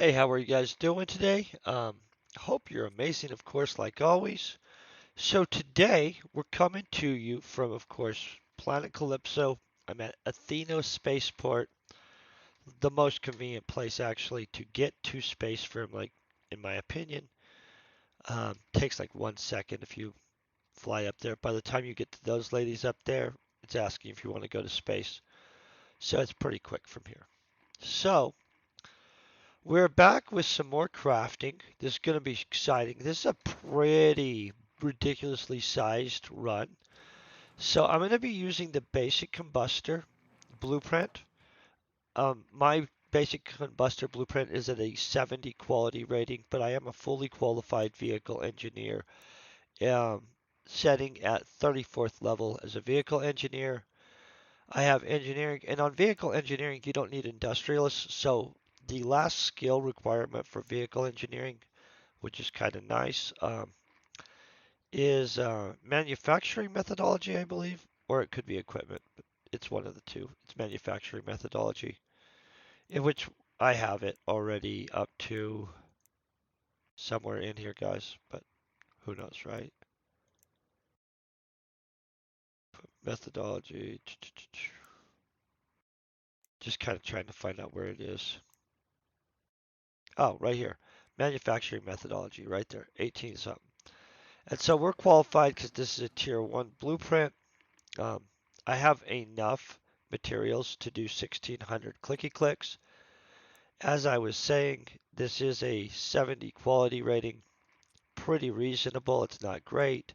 Hey, how are you guys doing today? Hope you're amazing, of course, like always. So today we're coming to you from, of course, Planet Calypso. I'm at Athena Spaceport, the most convenient place actually to get to space from, like, in my opinion. Takes like 1 second if you fly up there. By the time you get to those ladies up there, it's asking if you want to go to space. So it's pretty quick from here. So we're back with some more crafting. This is going to be exciting. This is a pretty ridiculously sized run. So I'm going to be using the basic combustor blueprint. My basic combustor blueprint is at a 70 quality rating, but I am a fully qualified vehicle engineer, um, setting at 34th level as a vehicle engineer. I have engineering, and on vehicle engineering, you don't need industrialists. So the last skill requirement for vehicle engineering, which is kind of nice, is manufacturing methodology, I believe, or it could be equipment, but it's one of the two. It's manufacturing methodology, in which I have it already up to somewhere in here, guys, but who knows, right? Methodology, just kind of trying to find out where it is. Oh, right here. Manufacturing methodology, right there, 18 something. And so we're qualified because this is a tier 1 blueprint. Um, I have enough materials to do 1600 clicky clicks. As I was saying, this is a 70 quality rating, pretty reasonable. It's not great.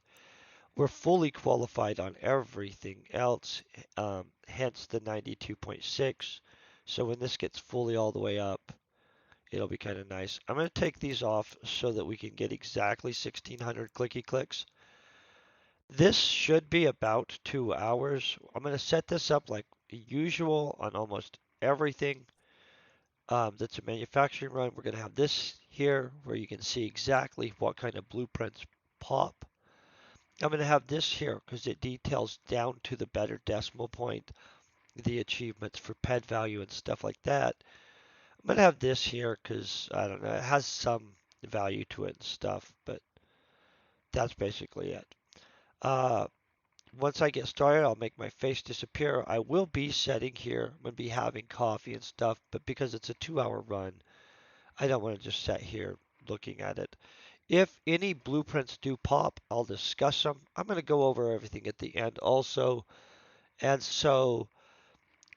We're fully qualified on everything else, hence the 92.6. So when this gets fully all the way up, it'll be kind of nice. I'm going to take these off so that we can get exactly 1600 clicky clicks. This should be about 2 hours. I'm going to set this up like usual on almost everything that's a manufacturing run. We're going to have this here where you can see exactly what kind of blueprints pop. I'm going to have this here because it details down to the better decimal point the achievements for ped value and stuff like that. I'm going to have this here because, I don't know, it has some value to it and stuff, but that's basically it. Uh, Once I get started, I'll make my face disappear. I will be sitting here. I'm going to be having coffee and stuff, but because it's a 2 hour run, I don't want to just sit here looking at it. If any blueprints do pop, I'll discuss them. I'm going to go over everything at the end also. And so,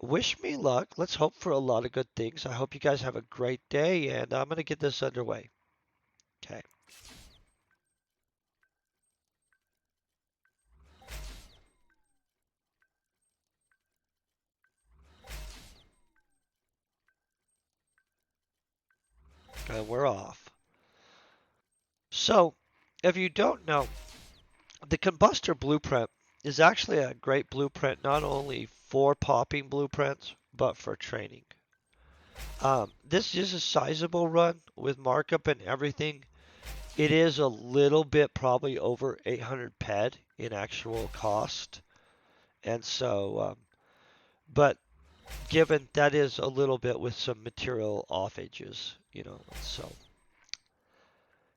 wish me luck. Let's hope for a lot of good things. I hope you guys have a great day, and I'm going to get this underway. Okay. And we're off. So, if you don't know, the Combustor Blueprint is actually a great blueprint not only for popping blueprints, but for training. This is a sizable run with markup and everything. It is a little bit probably over 800 ped in actual cost. And so, but given that is a little bit with some material offages, so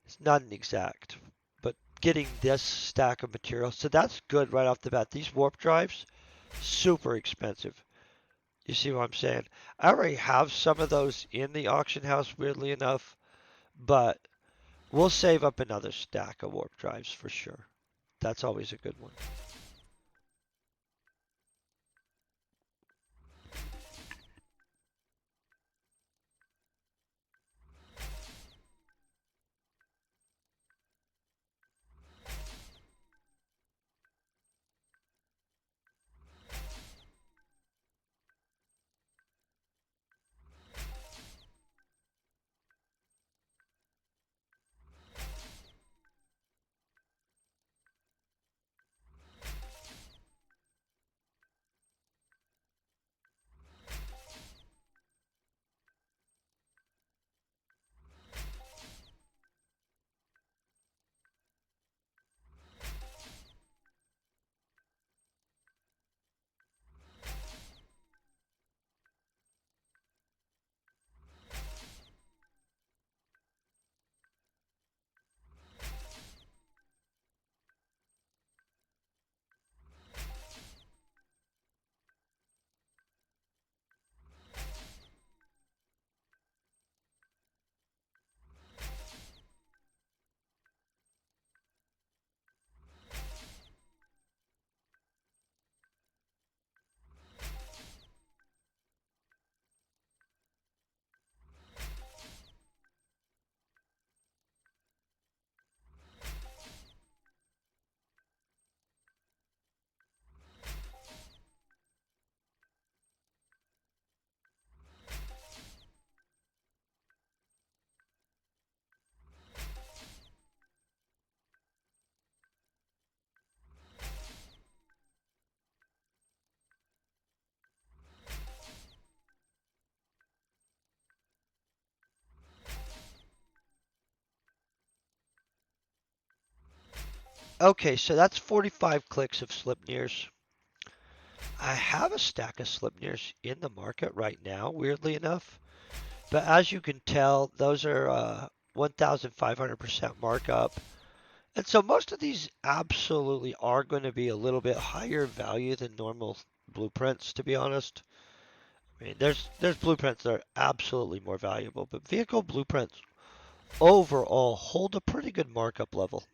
it's not an exact, but getting this stack of material. So that's good right off the bat. These warp drives, super expensive. You see what I'm saying? I already have some of those in the auction house, weirdly enough, but we'll save up another stack of warp drives for sure. That's always a good one. Okay, so that's 45 clicks of Sleipnirs. I have a stack of Sleipnirs in the market right now, weirdly enough. But as you can tell, those are 1,500% markup. And so most of these absolutely are going to be a little bit higher value than normal blueprints, to be honest. I mean, there's blueprints that are absolutely more valuable, but vehicle blueprints overall hold a pretty good markup level.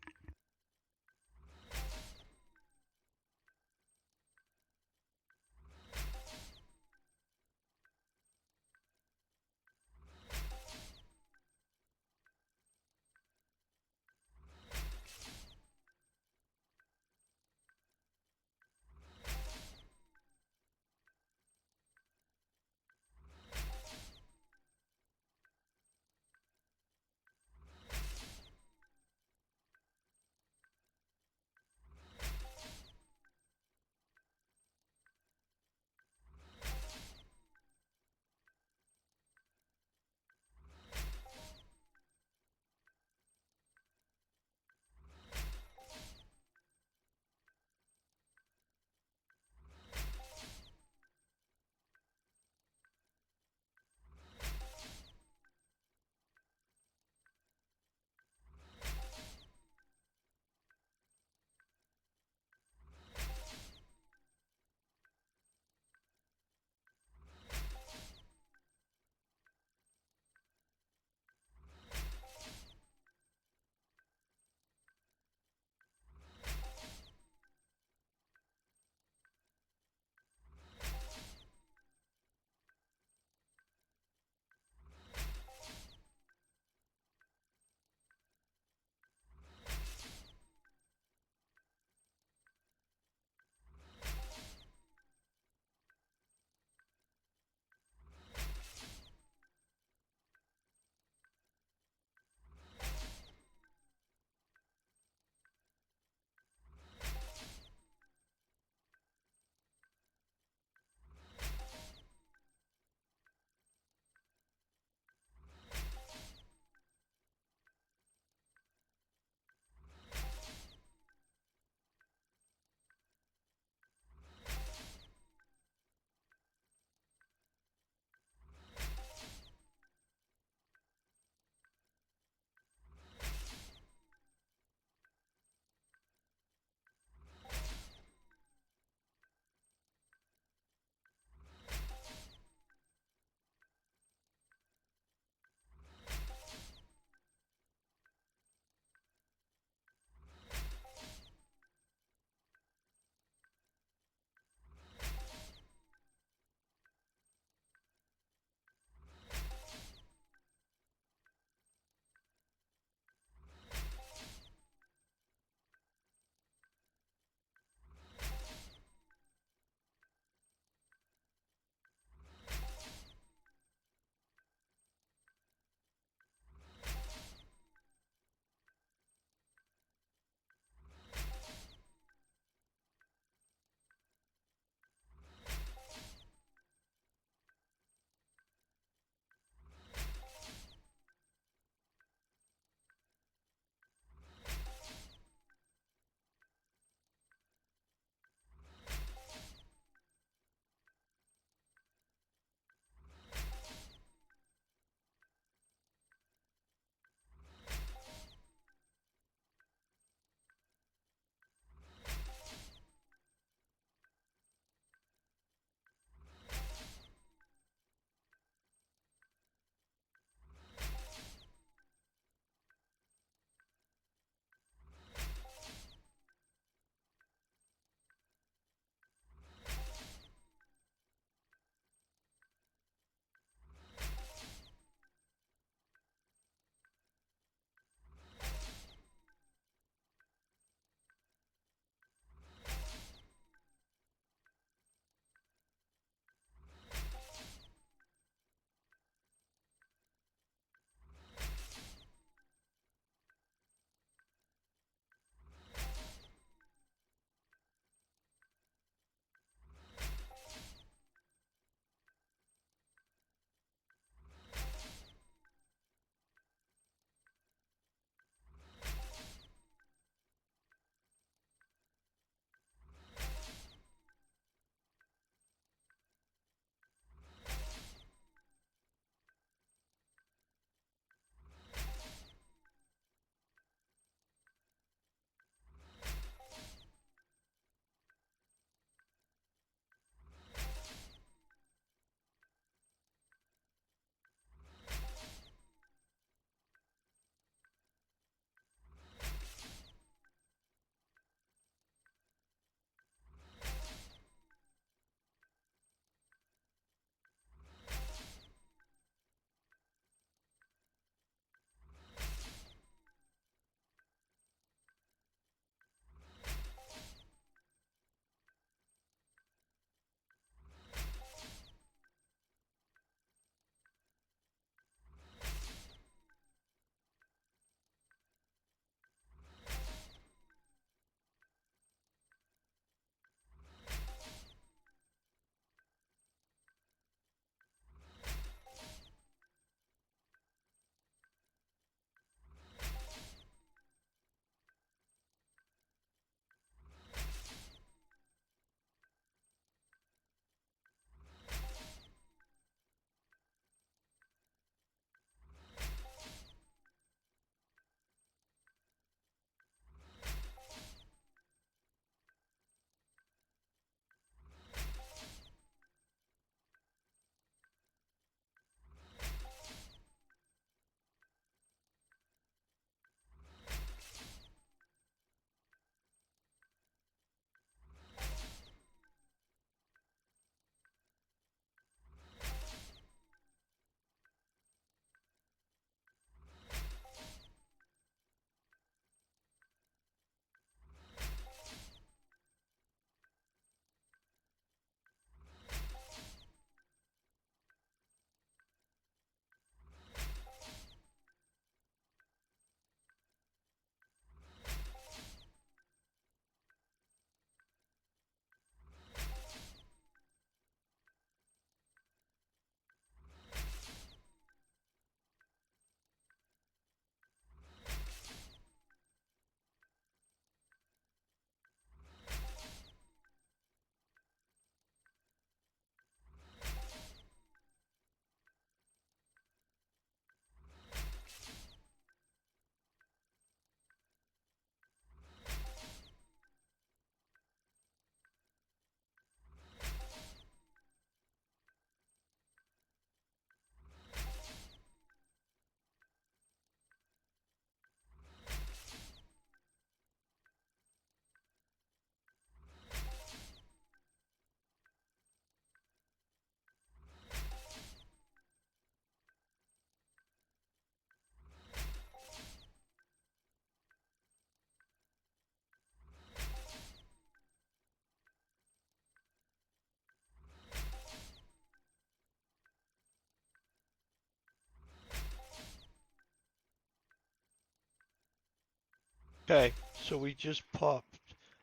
Okay, so we just popped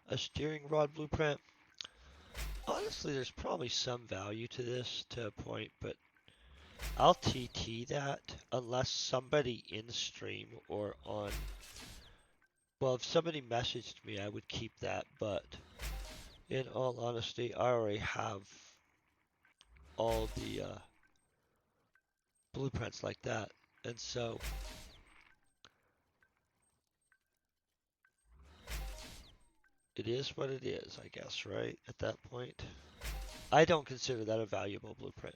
a steering rod blueprint. Honestly, there's probably some value to this to a point, but I'll TT that unless somebody in stream or on. Well, if somebody messaged me, I would keep that, but in all honesty, I already have all the blueprints like that, and so it is what it is, I guess, right? At that point, I don't consider that a valuable blueprint.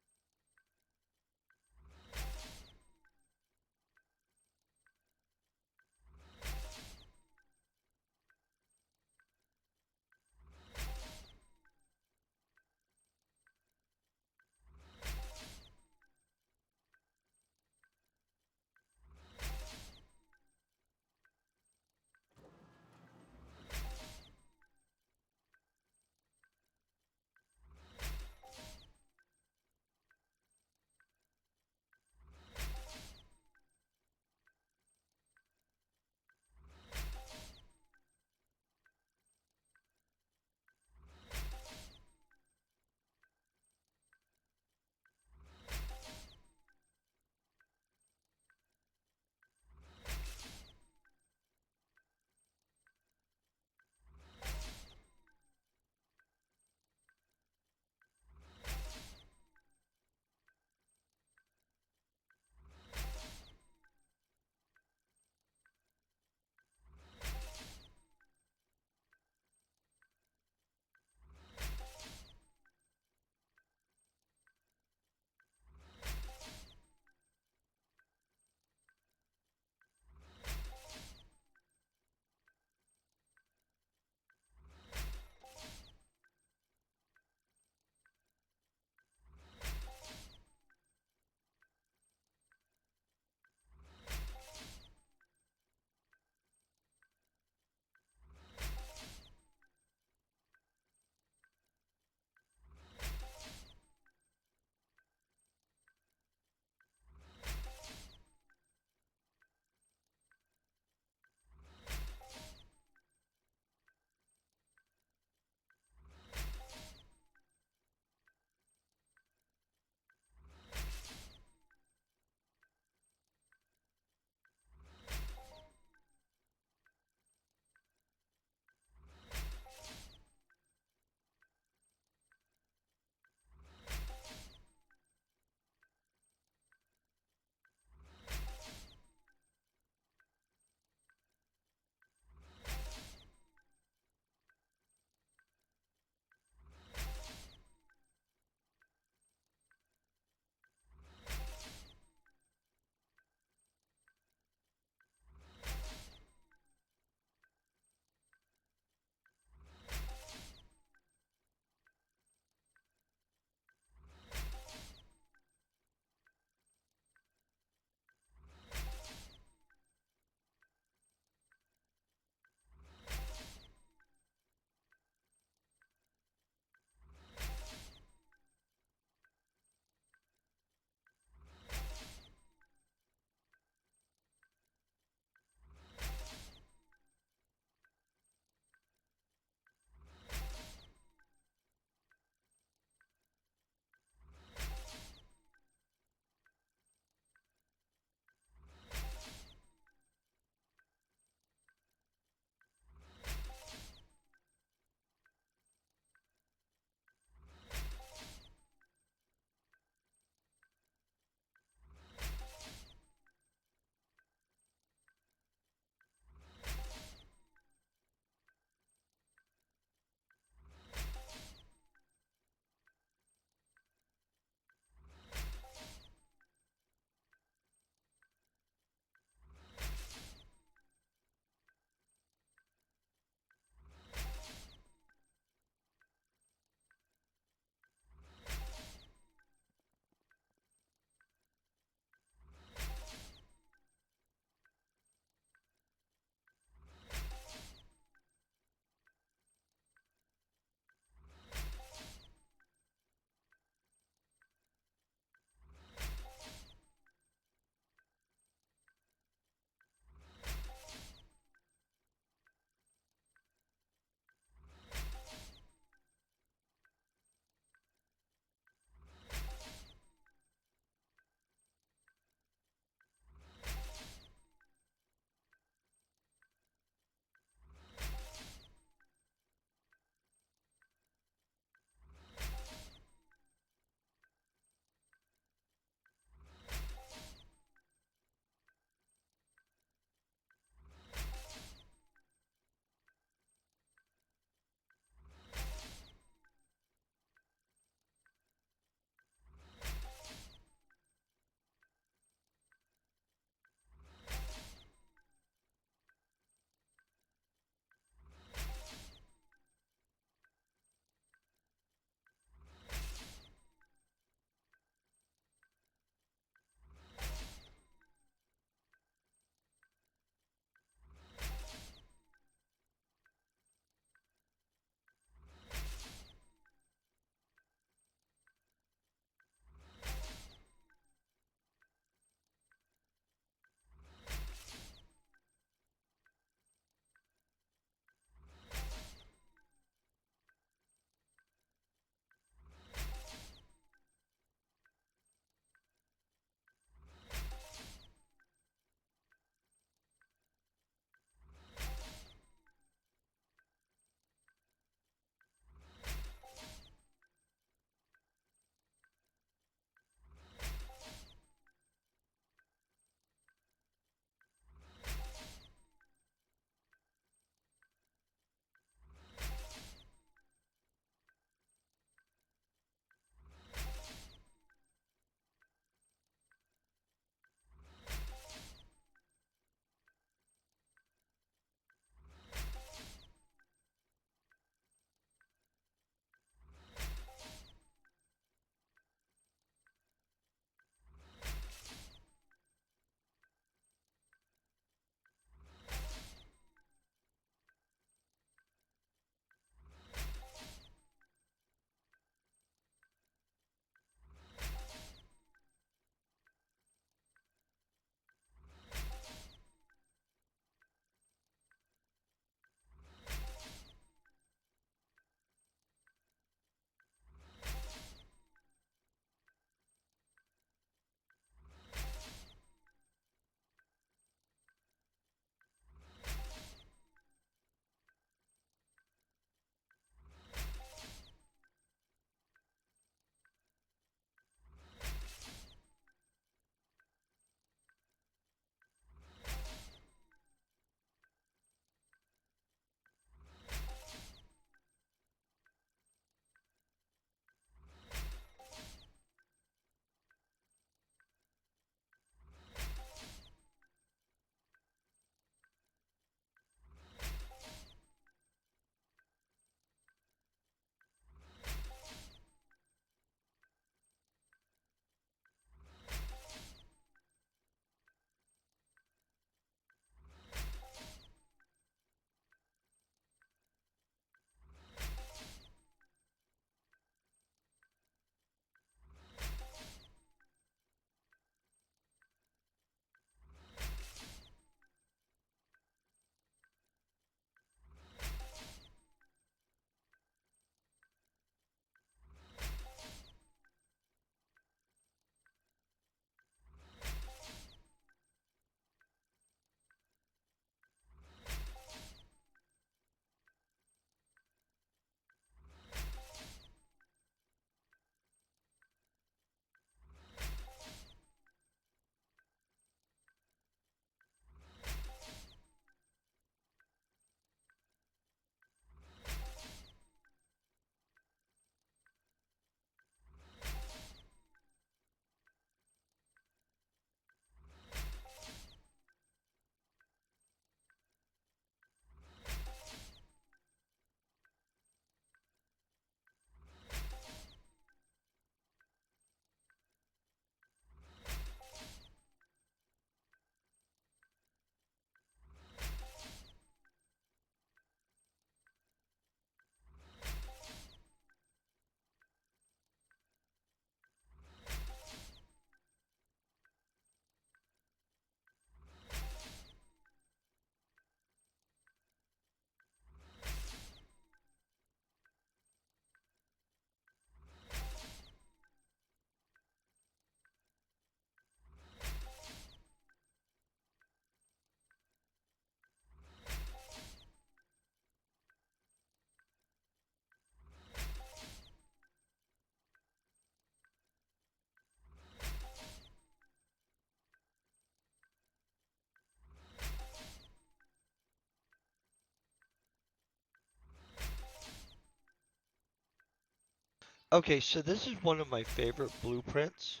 Okay, so this is one of my favorite blueprints.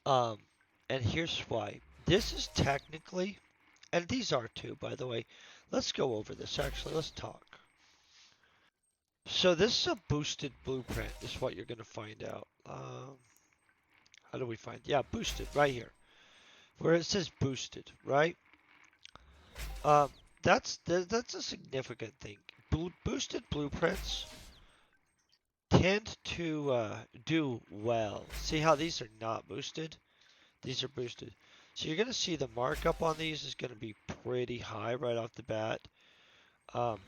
Um, and here's why. This is technically, and these are too, by the way. Let's go over this actually. Let's talk. So this is a boosted blueprint, is what you're gonna find out. How do we find? Yeah, boosted right here, where it says boosted, right? Um, that's a significant thing. Boosted blueprints tend to do well. See how these are not boosted? These are boosted. So you're going to see the markup on these is going to be pretty high right off the bat. Um,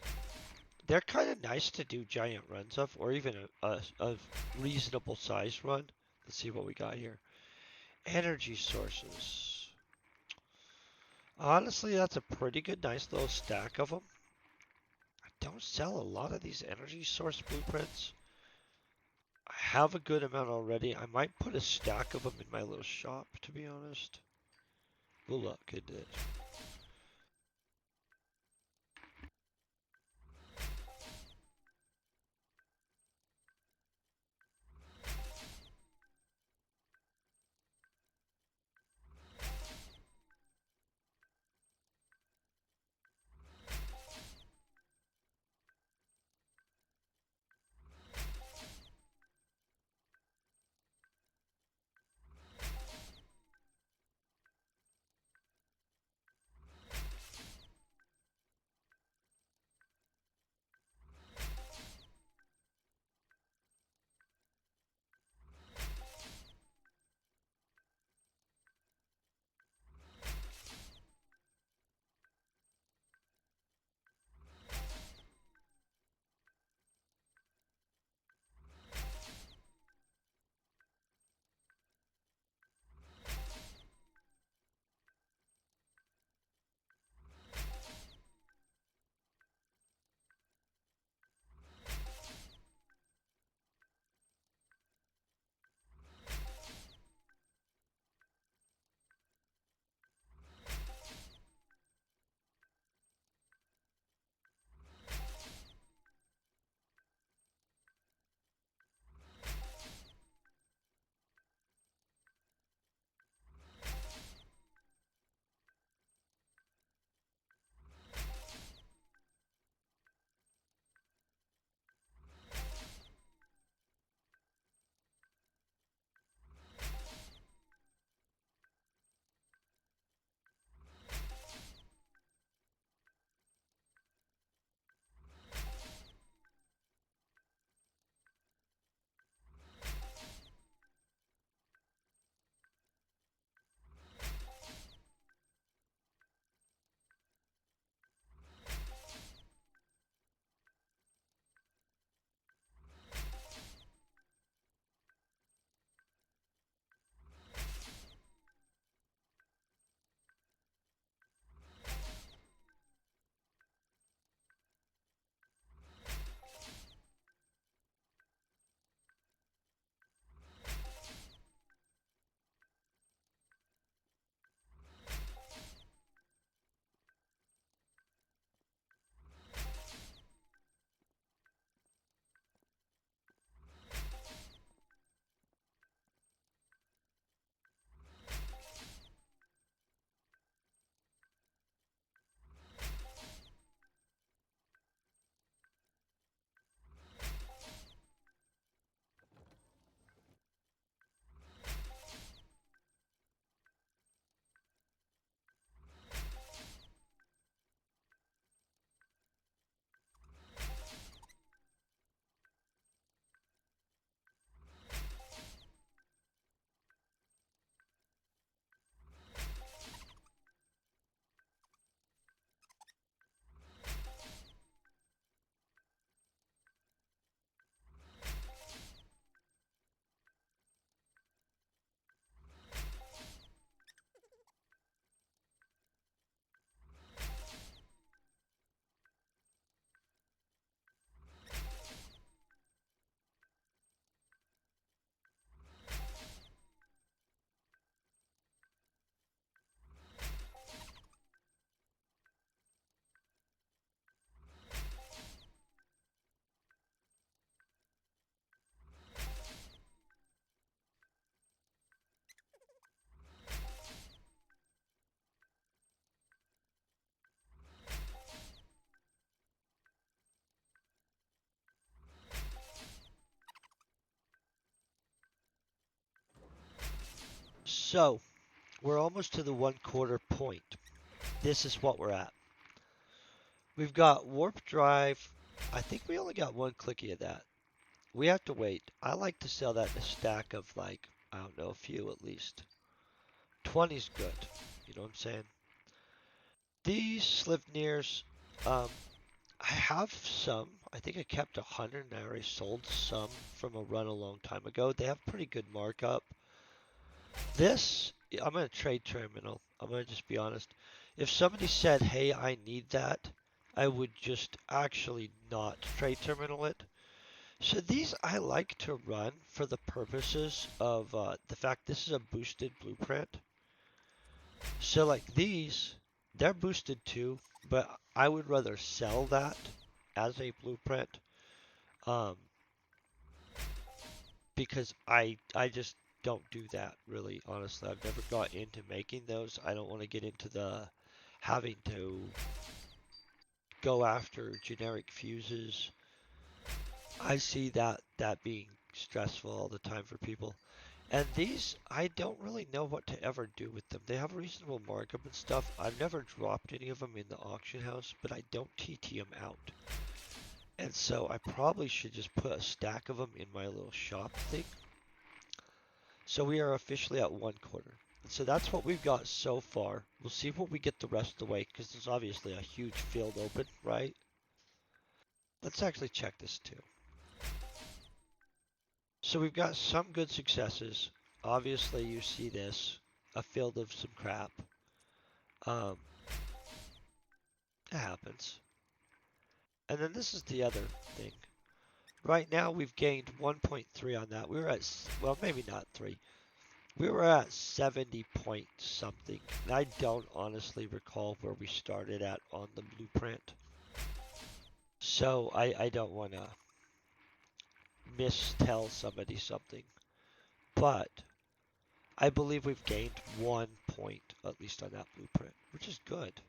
they're kind of nice to do giant runs of, or even a reasonable size run. Let's see what we got here. Energy sources. Honestly, that's a pretty good, nice little stack of them. I don't sell a lot of these energy source blueprints. I have a good amount already. I might put a stack of them in my little shop, to be honest. We'll look into it. So, we're almost to the 1/4 point. This is what we're at. We've got warp drive. I think we only got one clicky of that. We have to wait. I like to sell that in a stack of like, I don't know, a few at least. 20's good. You know what I'm saying? These Sleipnirs, I have some. I think I kept 100 and I already sold some from a run a long time ago. They have pretty good markup. This, I'm going to trade terminal. I'm going to just be honest. If somebody said, hey, I need that, I would just actually not trade terminal it. So these I like to run for the purposes of the fact this is a boosted blueprint. So like these, they're boosted too, but I would rather sell that as a blueprint um, because I just don't do that really. Honestly, I've never got into making those. I don't want to get into the having to go after generic fuses. I see that being stressful all the time for people. And these, I don't really know what to ever do with them. They have reasonable markup and stuff. I've never dropped any of them in the auction house, but I don't TT them out. And so I probably should just put a stack of them in my little shop thing. So we are officially at 1/4. And so that's what we've got so far. We'll see what we get the rest of the way, because there's obviously a huge field open, right? Let's actually check this too. So we've got some good successes. Obviously you see this, a field of some crap. Um, it happens. And then this is the other thing. Right now we've gained 1.3 on that. We were at, well, maybe not 3. We were at 70 point something. And I don't honestly recall where we started at on the blueprint. So I don't want to mistell somebody something. But I believe we've gained 1 point, at least on that blueprint, which is good.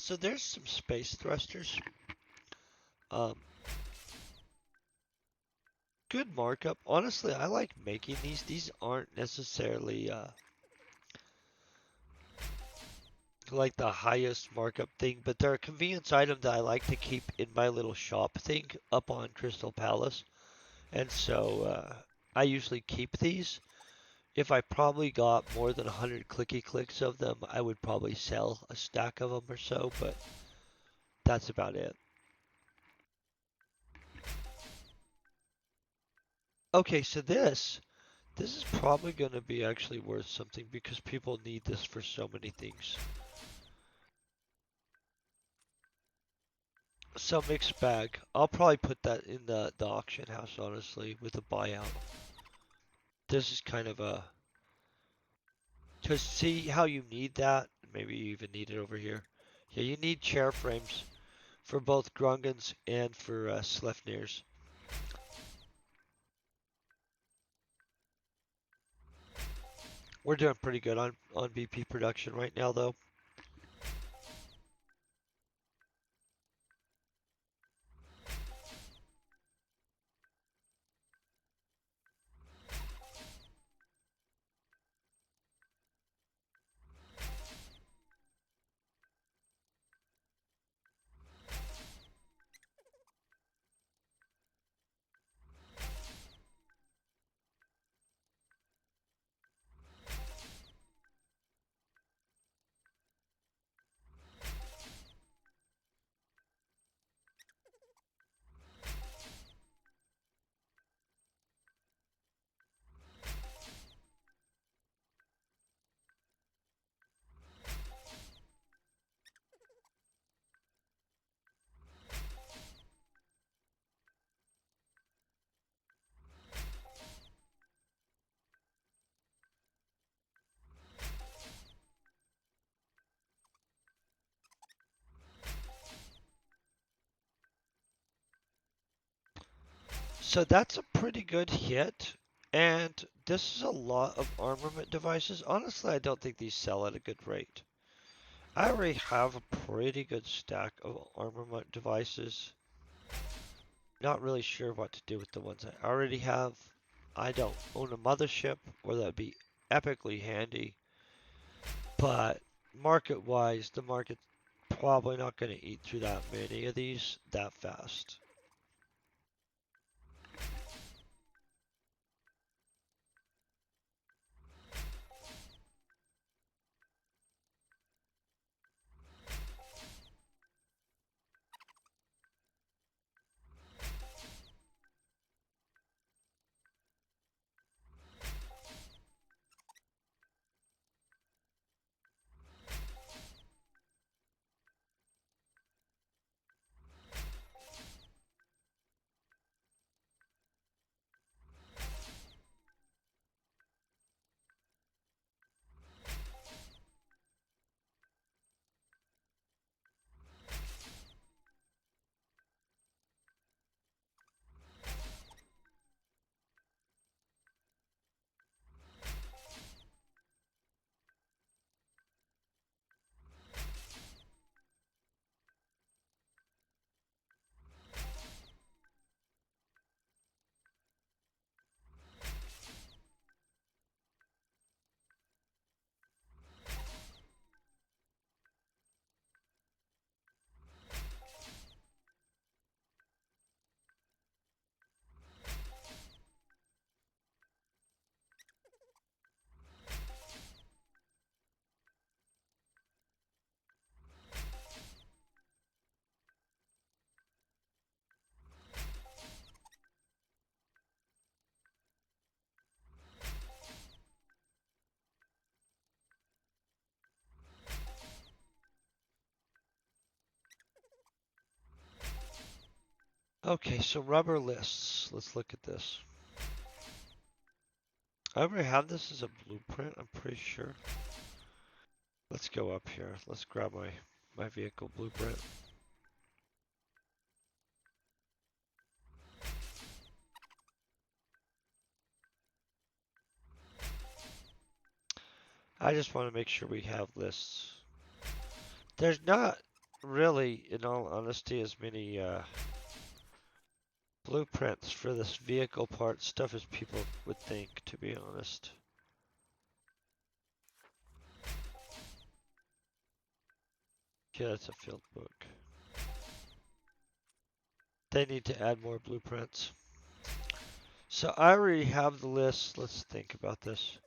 So there's some space thrusters. Um, Good markup. Honestly, I like making these. These aren't necessarily like the highest markup thing, but they're a convenience item that I like to keep in my little shop thing up on Crystal Palace. And so I usually keep these. If I probably got more than 100 clicky clicks of them, I would probably sell a stack of them or so, but that's about it. Okay, so this is probably going to be actually worth something because people need this for so many things. So mixed bag. I'll probably put that in the auction house, honestly, with a buyout. This is kind of a to see how you need that. Maybe you even need it over here. Yeah, you need chair frames for both Grungans and for Sleipnirs. We're doing pretty good on BP production right now, though. So that's a pretty good hit. And this is a lot of armament devices. Honestly, I don't think these sell at a good rate. I already have a pretty good stack of armament devices. Not really sure what to do with the ones I already have. I don't own a mothership, or that'd be epically handy. But market wise, the market's probably not going to eat through that many of these that fast. Okay, so rubber lists. Let's look at this. I already have this as a blueprint, I'm pretty sure. Let's go up here. Let's grab my vehicle blueprint. I just want to make sure we have lists. There's not really, in all honesty, as many blueprints for this vehicle part stuff as people would think, to be honest. Yeah, it's a field book. They need to add more blueprints. So I already have the list. Let's think about this.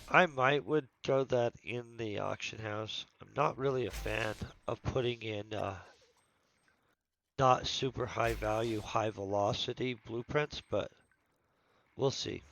I might would throw that in the auction house. I'm not really a fan of putting in not super high value, high velocity blueprints, but we'll see.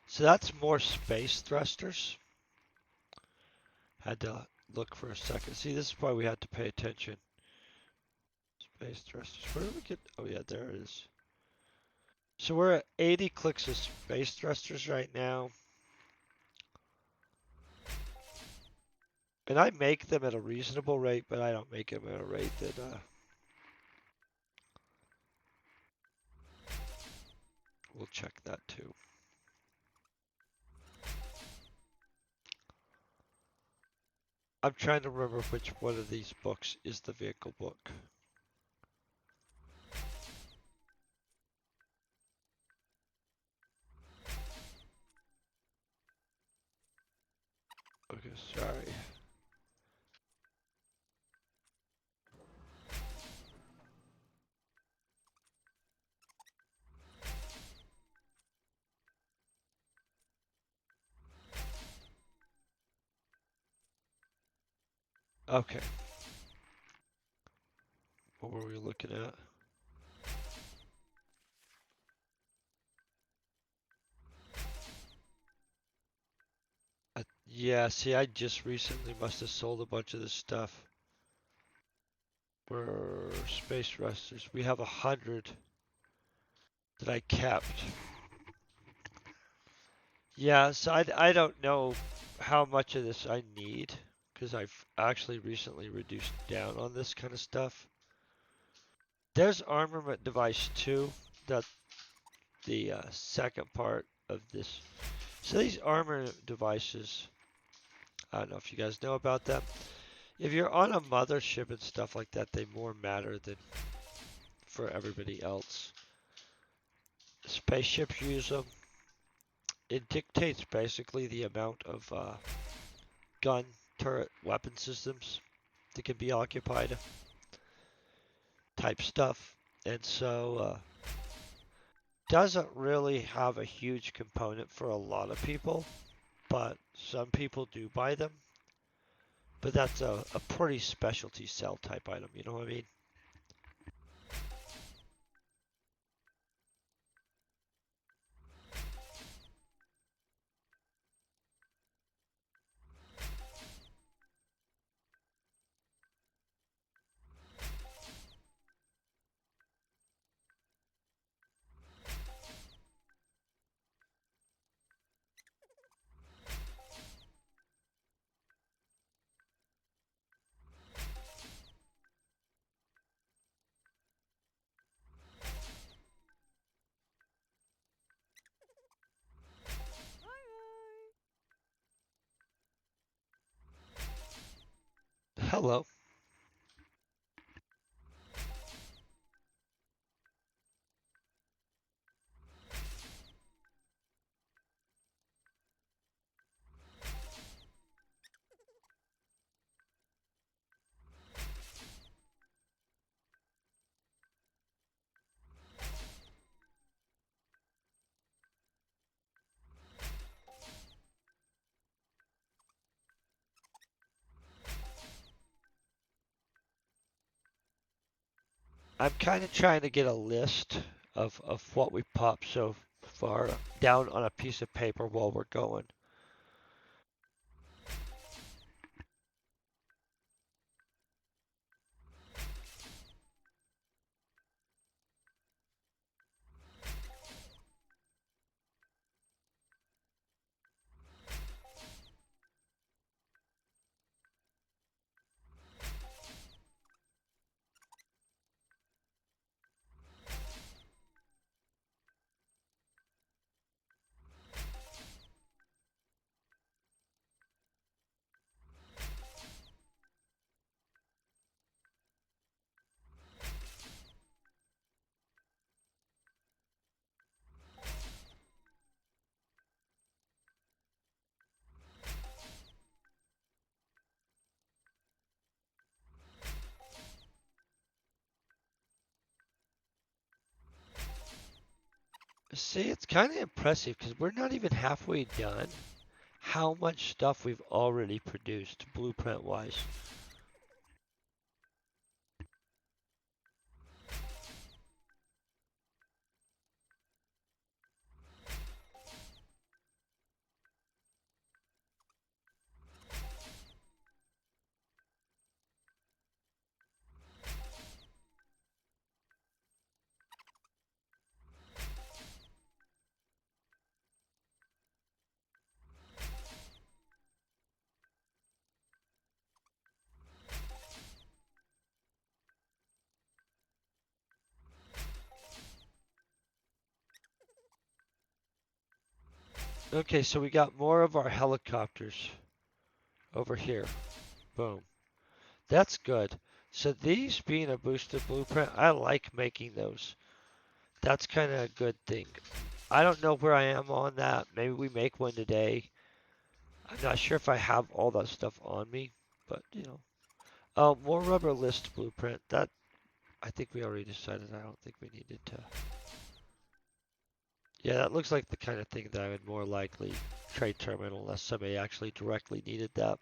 So that's more space thrusters. Had to look for a second. See, this is why we had to pay attention. Space thrusters. Where did we get? Oh yeah, there it is. So we're at 80 clicks of space thrusters right now. And I make them at a reasonable rate, but I don't make them at a rate that we'll check that too. I'm trying to remember which one of these books is the vehicle book. Okay, sorry. Okay. What were we looking at? Yeah, see, I just recently must have sold a bunch of this stuff. For space thrusters, we have 100 that I kept. Yeah, so I don't know how much of this I need because I've actually recently reduced down on this kind of stuff. There's armament device 2. That's the second part of this. So these armament devices, I don't know if you guys know about them. If you're on a mothership and stuff like that, they more matter than for everybody else. Spaceships use them. It dictates basically the amount of gun, turret, weapon systems that can be occupied type stuff. And so doesn't really have a huge component for a lot of people, but some people do buy them. But that's a pretty specialty cell type item, you know what I mean? Hello. I'm kind of trying to get a list of what we popped so far down on a piece of paper while we're going. See, it's kind of impressive because we're not even halfway done. How much stuff we've already produced, blueprint wise. Okay, so we got more of our helicopters over here. Boom. That's good. So these being a boosted blueprint, I like making those. That's kind of a good thing. I don't know where I am on that. Maybe we make one today. I'm not sure if I have all that stuff on me, but you know. Oh, more rubber list blueprint. That I think we already decided. I don't think we needed to. Yeah, that looks like the kind of thing that I would more likely trade terminal unless somebody actually directly needed that.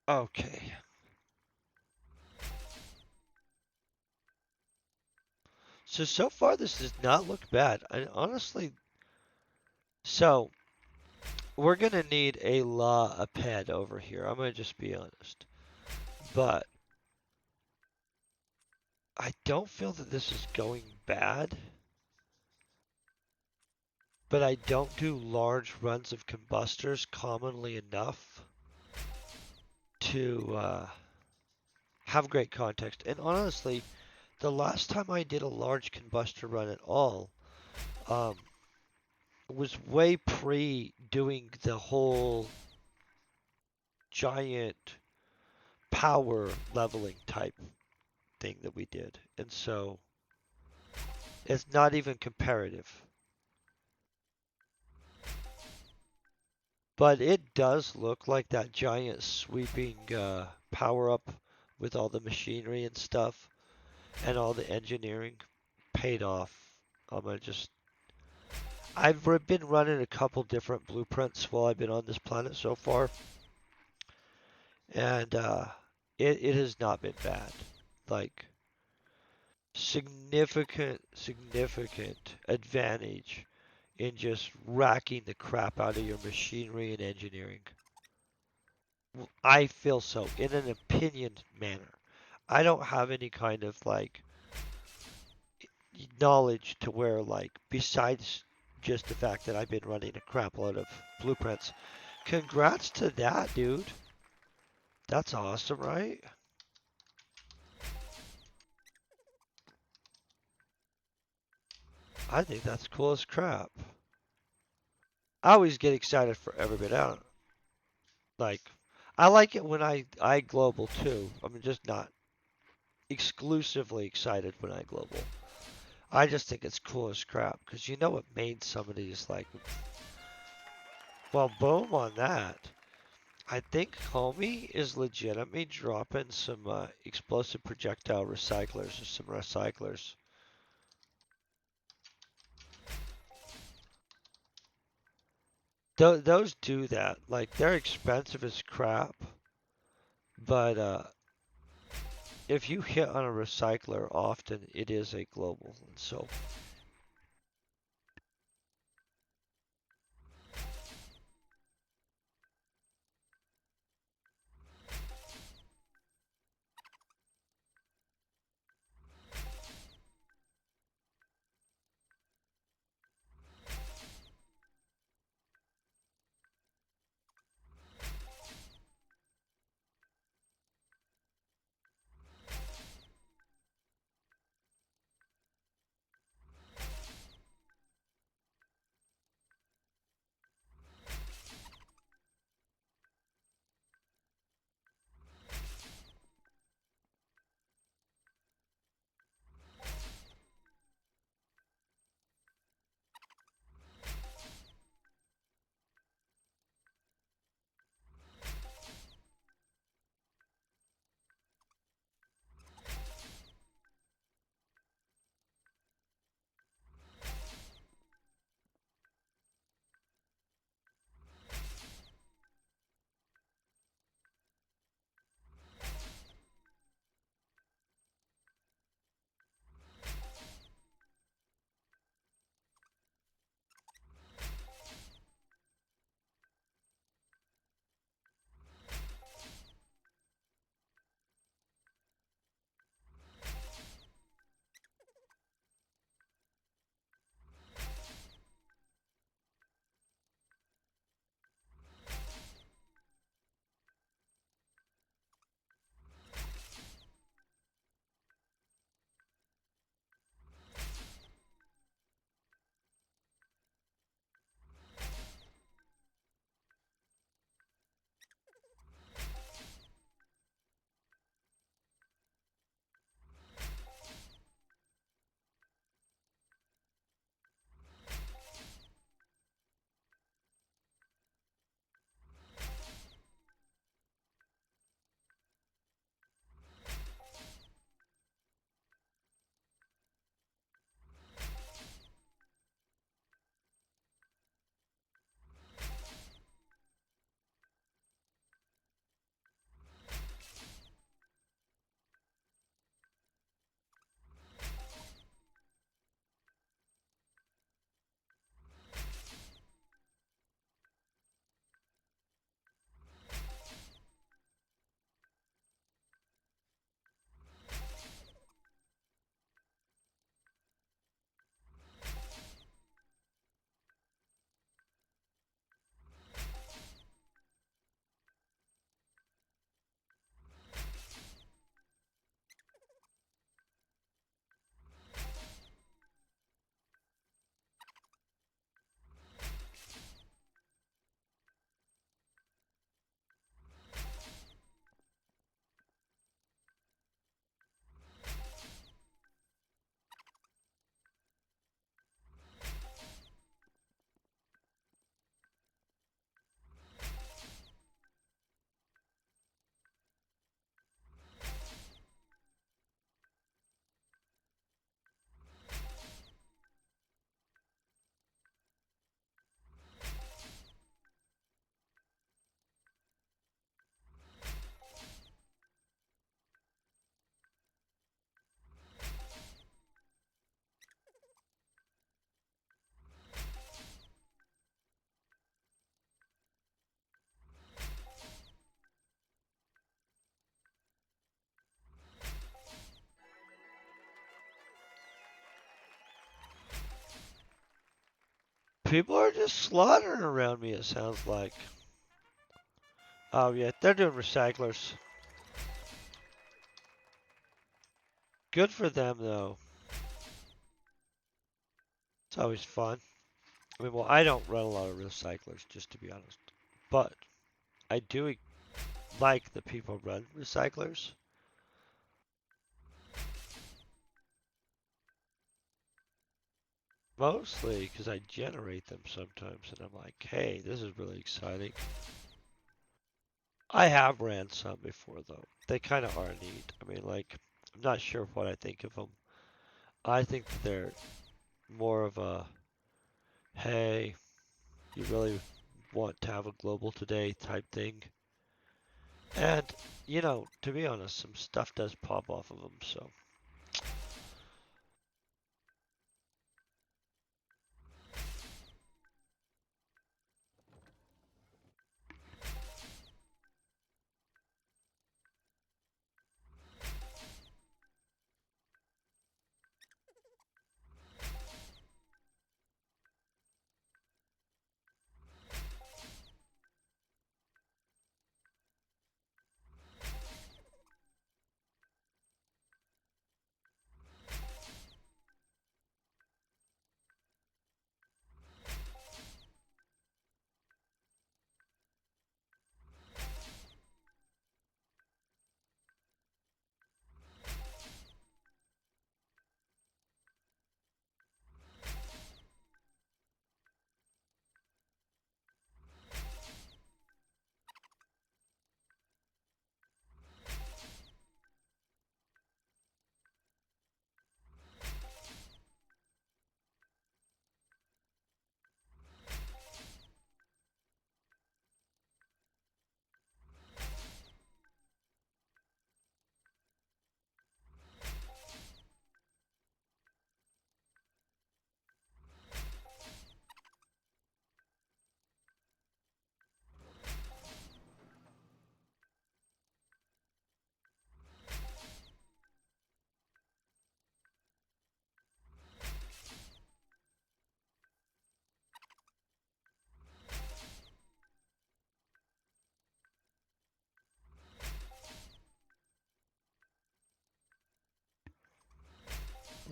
Okay. So far this does not look bad. I honestly, so we're gonna need a lot of ped over here. I'm gonna just be honest. But I don't feel that this is going bad, but I don't do large runs of combustors commonly enough to have great context. And honestly, the last time I did a large combustor run at all um, was way pre doing the whole giant power leveling type thing that we did. And so it's not even comparative. But it does look like that giant sweeping power up with all the machinery and stuff and all the engineering paid off. I'm gonna just I've been running a couple different blueprints while I've been on this planet so far, and it has not been bad. Like significant advantage in just racking the crap out of your machinery and engineering. I feel so in an opinion manner. I don't have any kind of like knowledge to where like besides just the fact that I've been running a crap load of blueprints. Congrats to that, dude. That's awesome, right? I think that's cool as crap. I always get excited for everybody. Like I like it when I global too. I'm just not exclusively excited when I global. I just think it's cool as crap because you know what made somebody's like, well, boom on that. I think Homie is legitimately dropping some explosive projectile recyclers or some recyclers. Those do that. Like they're expensive as crap, but if you hit on a recycler often, it is a global. And so People are just slaughtering around me, it sounds like. Oh, yeah, they're doing recyclers. Good for them, though. It's always fun. I mean, well, I don't run a lot of recyclers, just to be honest. But I do like the people run recyclers. Mostly because I generate them sometimes, and I'm like, hey, this is really exciting. I have ran some before, though. They kind of are neat. I mean, like, I'm not sure what I think of them. I think that they're more of a, hey, you really want to have a global today type thing. And, to be honest, some stuff does pop off of them, so.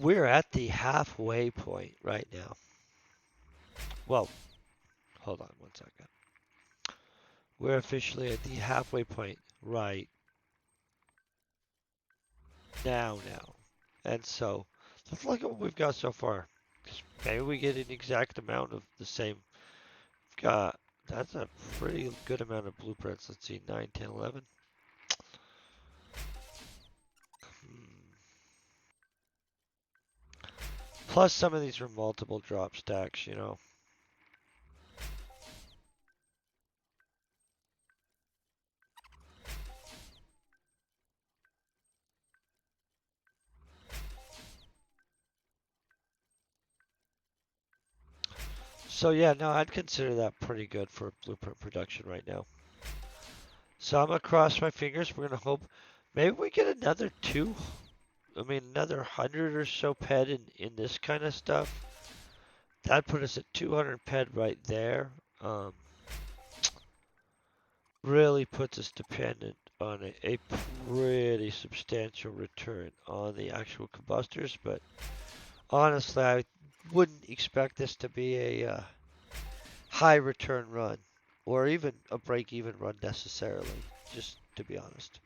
We're at the halfway point right now. Well, hold on one second. We're officially at the halfway point right now. And so, let's look at what we've got so far. 'Cause maybe we get an exact amount of the same. We've got, that's a pretty good amount of blueprints. Let's see, 9, 10, 11. Plus, some of these are multiple drop stacks. So, yeah, no, I'd consider that pretty good for blueprint production right now. So, I'm going to cross my fingers. We're going to hope maybe we get another two. I mean, another 100 or so ped in this kind of stuff. That put us at 200 ped right there. Really puts us dependent on a pretty substantial return on the actual combustors, but honestly, I wouldn't expect this to be a high return run or even a break even run necessarily, just to be honest.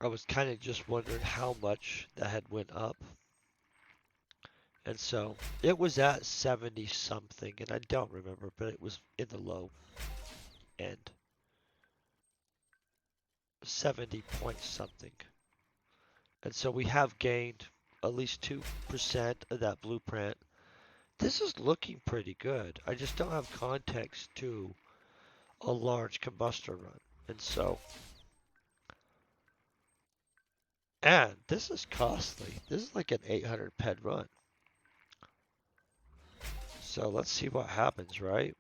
I was kind of just wondering how much that had went up. And so it was at 70 something, and I don't remember, but it was in the low end. 70 point something. And so we have gained at least 2% of that blueprint. This is looking pretty good. I just don't have context to a large combustor run. And so, and this is costly. This is like an 800 ped run. So let's see what happens, right?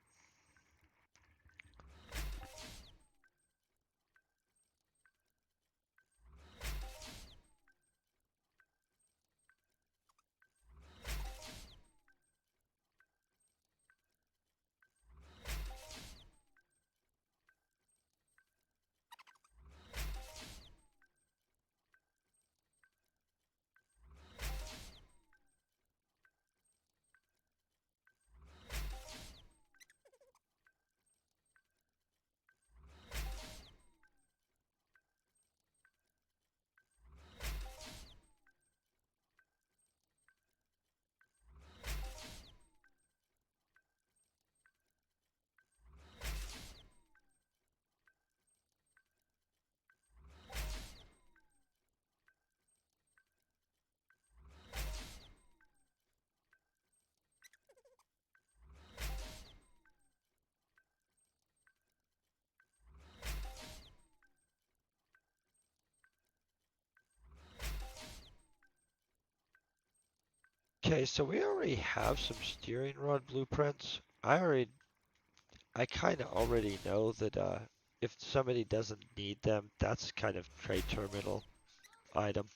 Okay, so we already have some steering rod blueprints. I kind of already know that if somebody doesn't need them, that's kind of trade terminal item.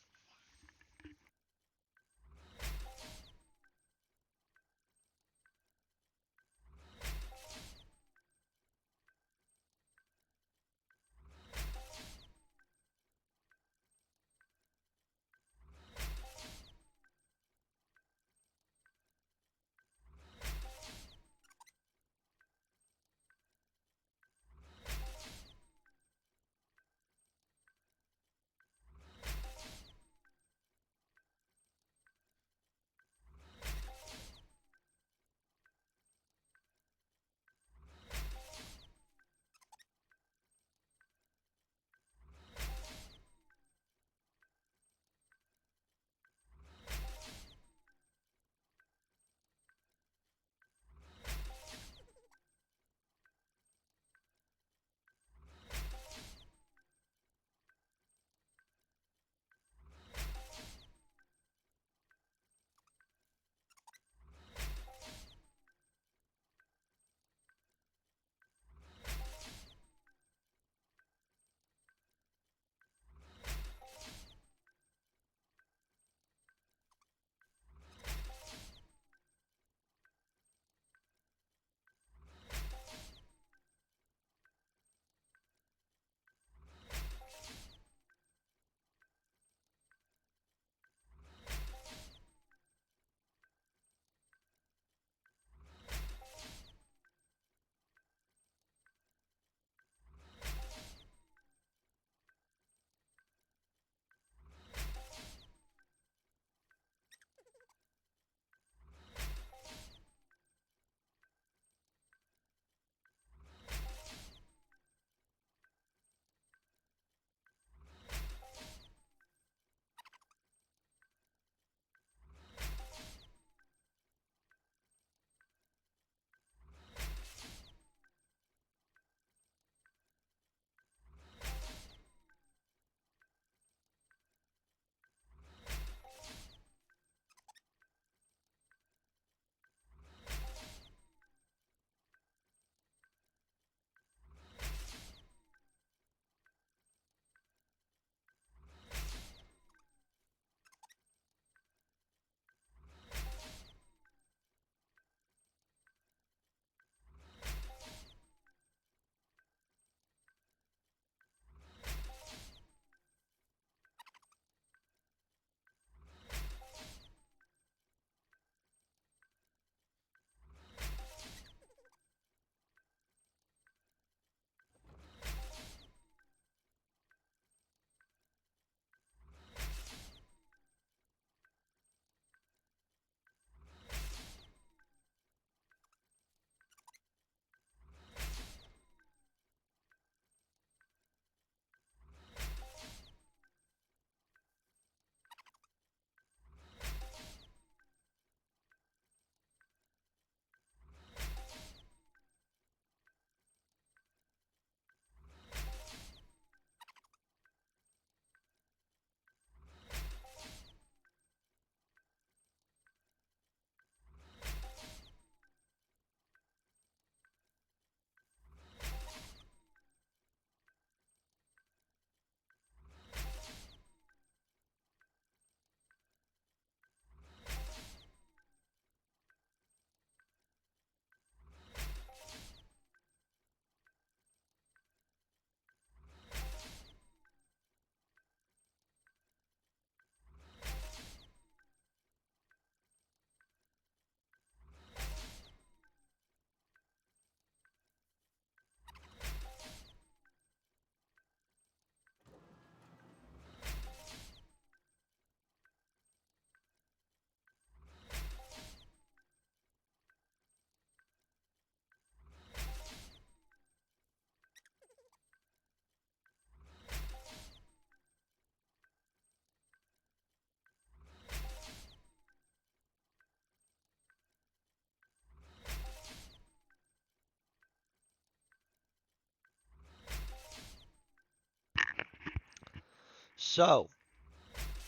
So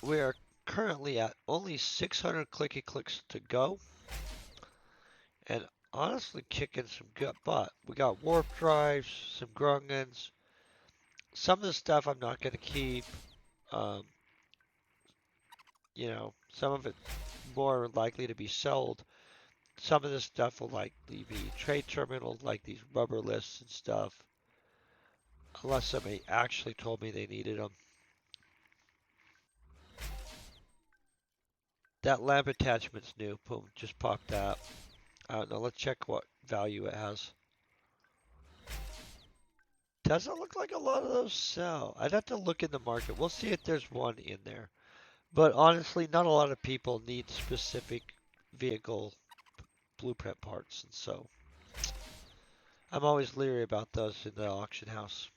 we are currently at only 600 clicky clicks to go, and honestly kicking some good butt. We got warp drives, some grungans. Some of the stuff I'm not going to keep. Um, some of it more likely to be sold. Some of this stuff will likely be trade terminals, like these rubber lists and stuff, unless somebody actually told me they needed them. That lamp attachment's new. Boom, just popped that. I don't know. Let's check what value it has. Doesn't look like a lot of those sell. I'd have to look in the market. We'll see if there's one in there. But honestly, not a lot of people need specific vehicle blueprint parts, and so I'm always leery about those in the auction house.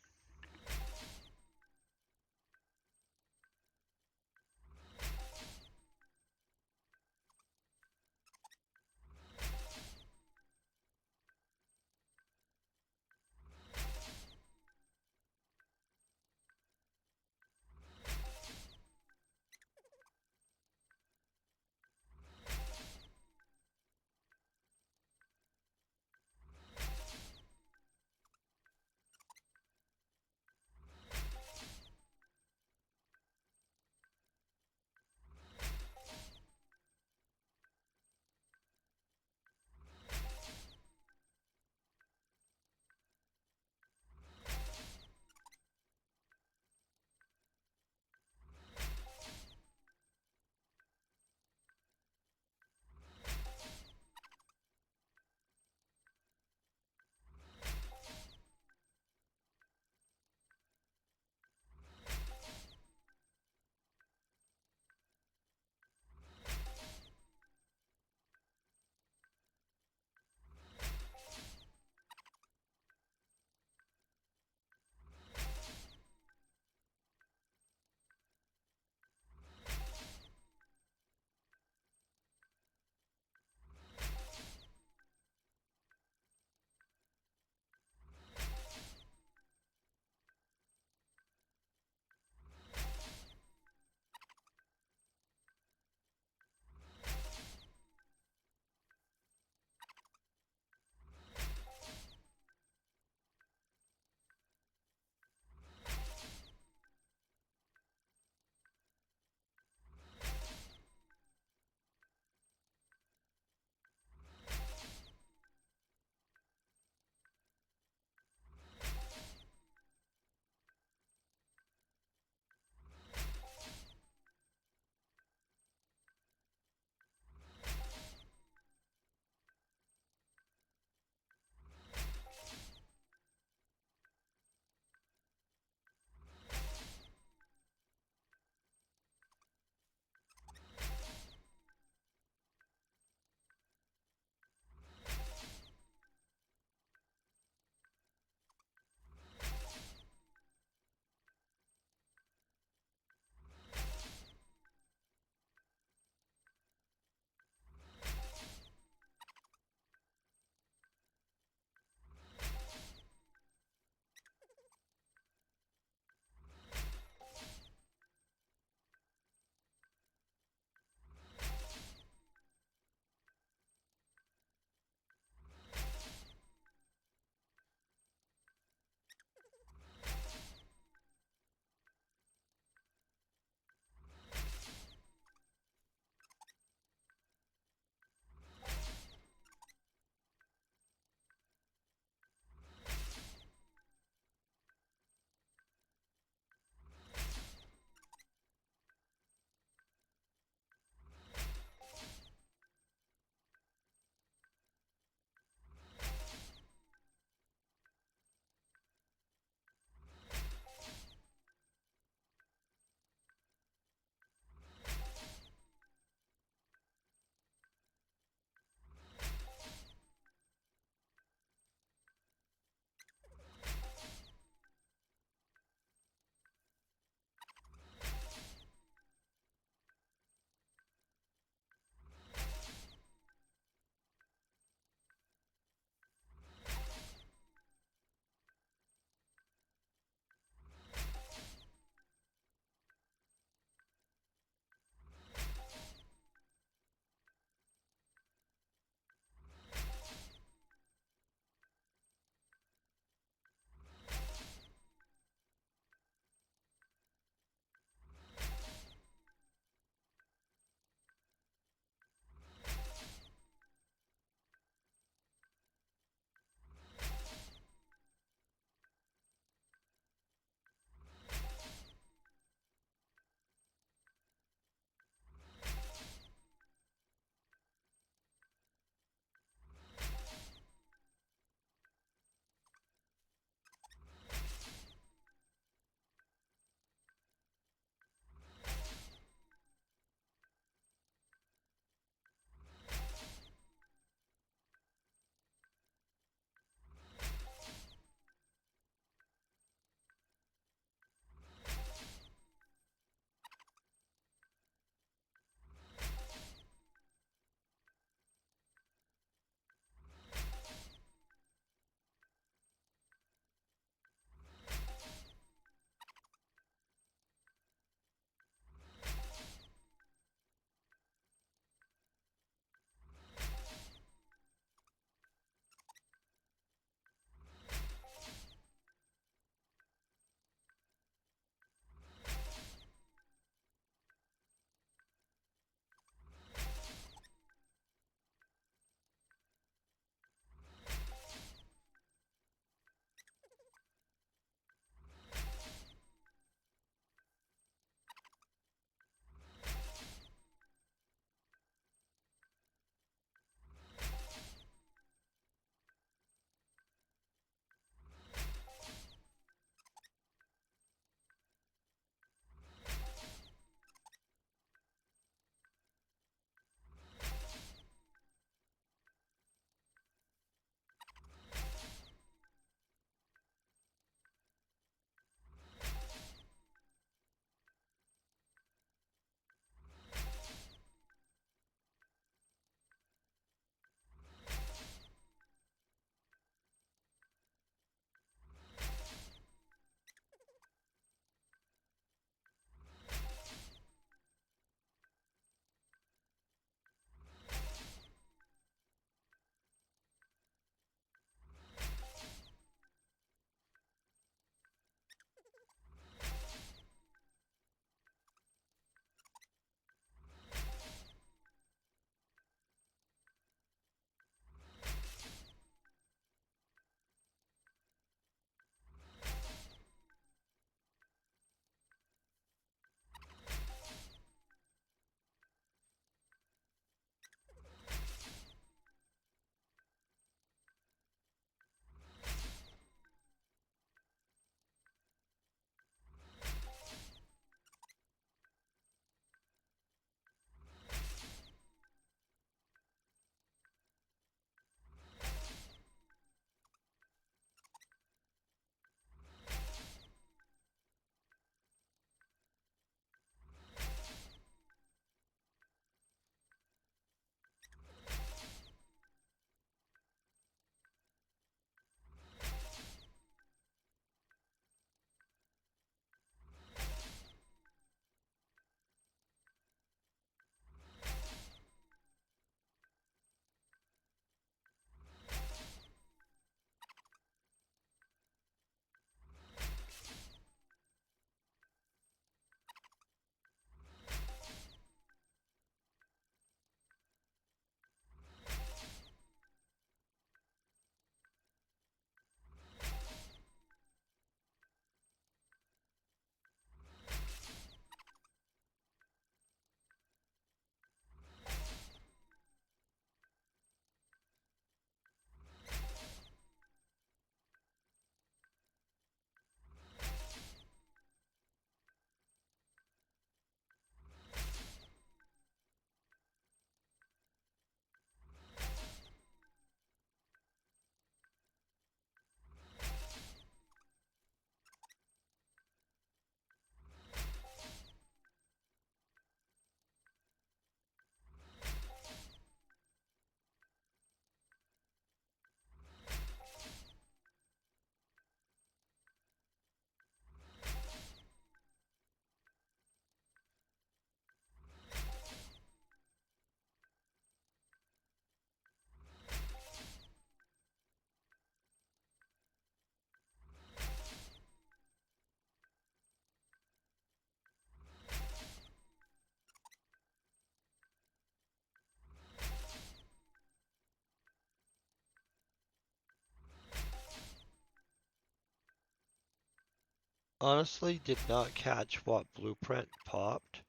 honestly did not catch what blueprint popped,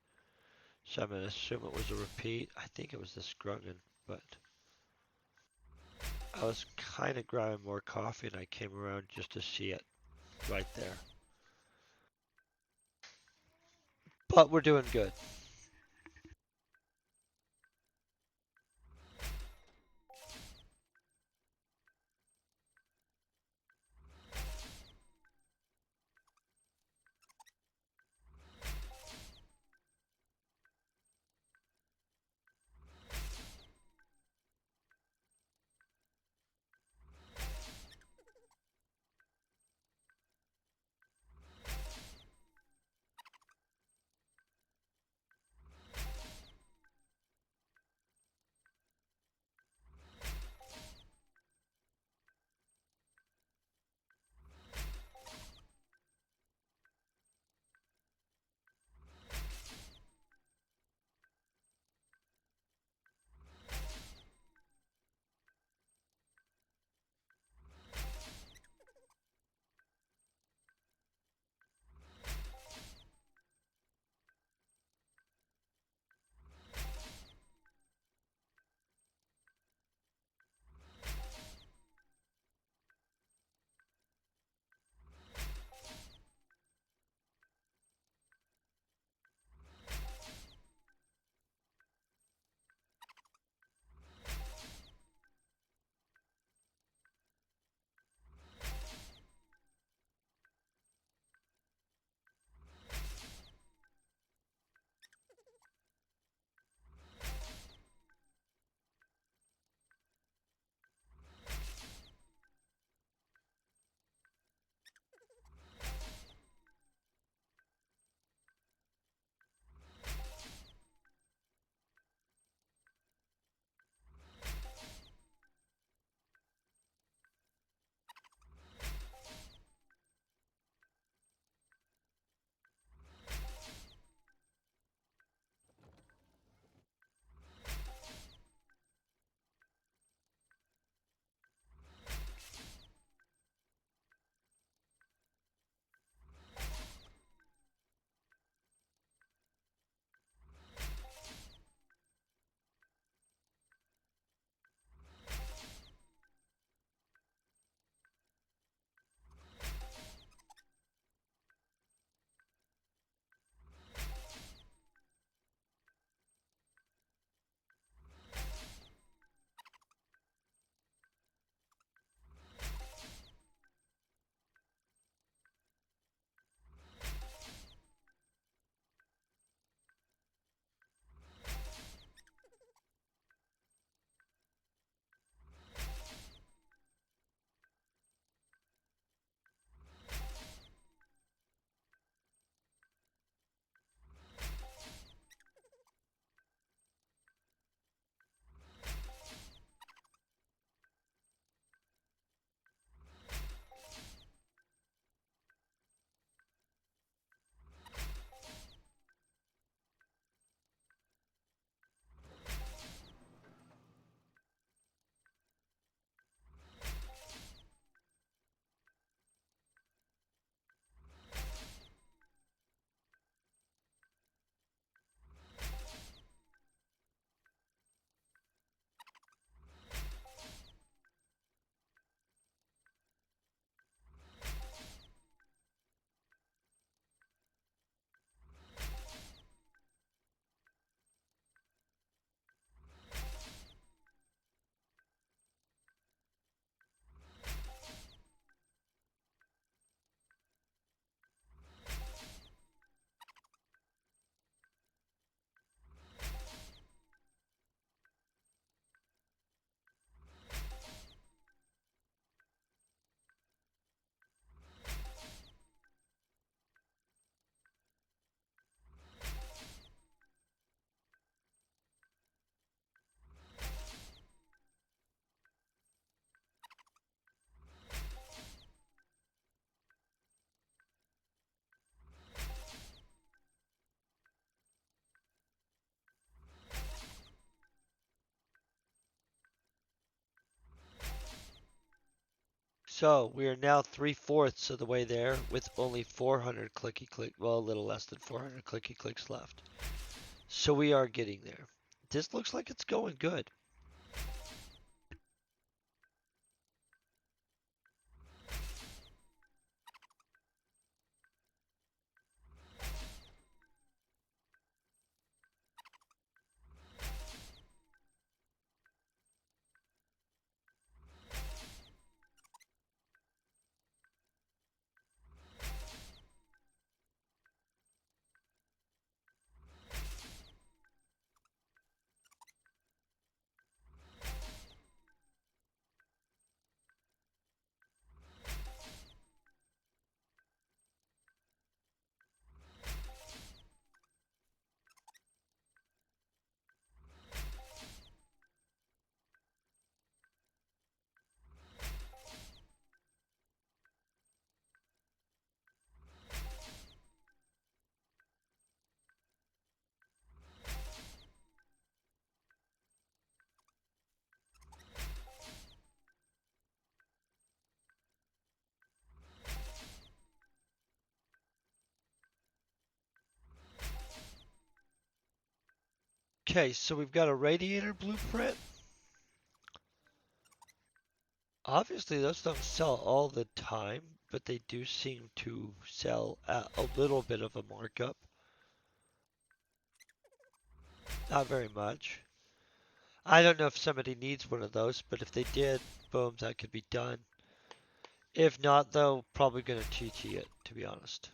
so I'm gonna assume it was a repeat. I think it was this Grungen, but I was kind of grabbing more coffee and I came around just to see it right there. But we're doing good. So we are now 3/4 of the way there with only 400 clicky click, well, a little less than 400 clicky clicks left. So we are getting there. This looks like it's going good. Okay, so we've got a Radiator Blueprint. Obviously, those don't sell all the time, but they do seem to sell at a little bit of a markup. Not very much. I don't know if somebody needs one of those, but if they did, boom, that could be done. If not, though, probably gonna TT it, to be honest.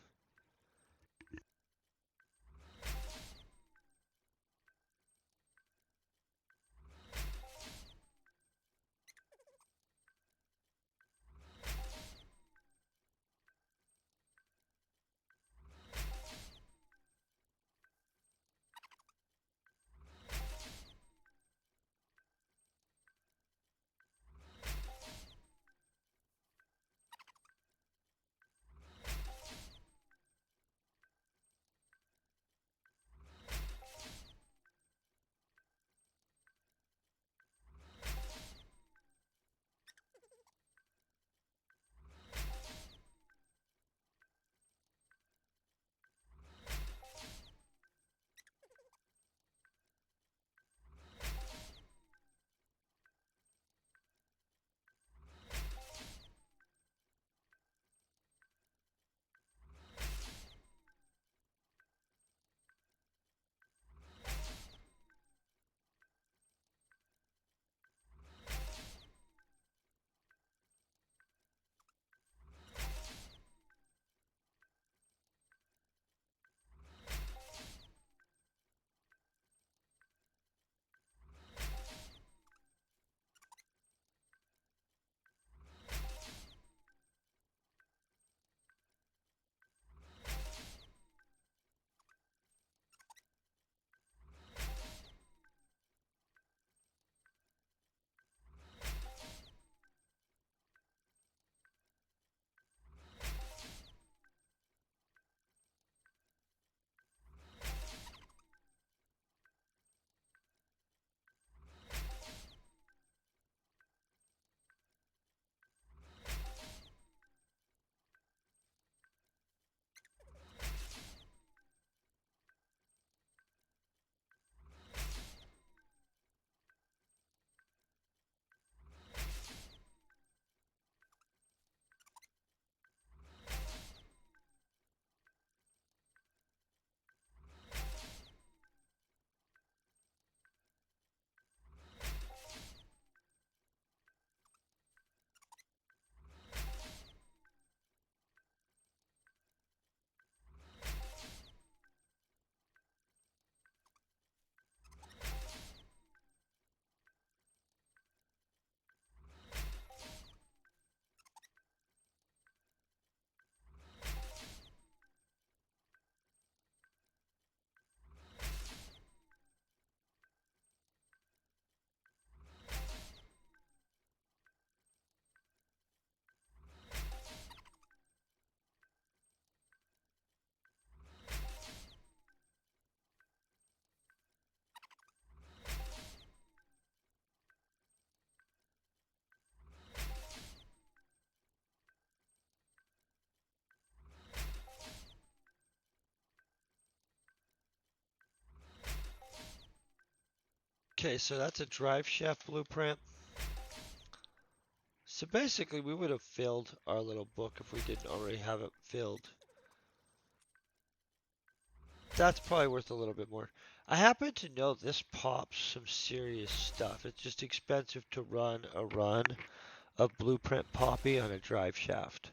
Okay, so that's a drive shaft blueprint. So basically, we would have filled our little book if we didn't already have it filled. That's probably worth a little bit more. I happen to know this pops some serious stuff. It's just expensive to run a run of blueprint poppy on a drive shaft.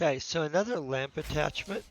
Okay, so another lamp attachment.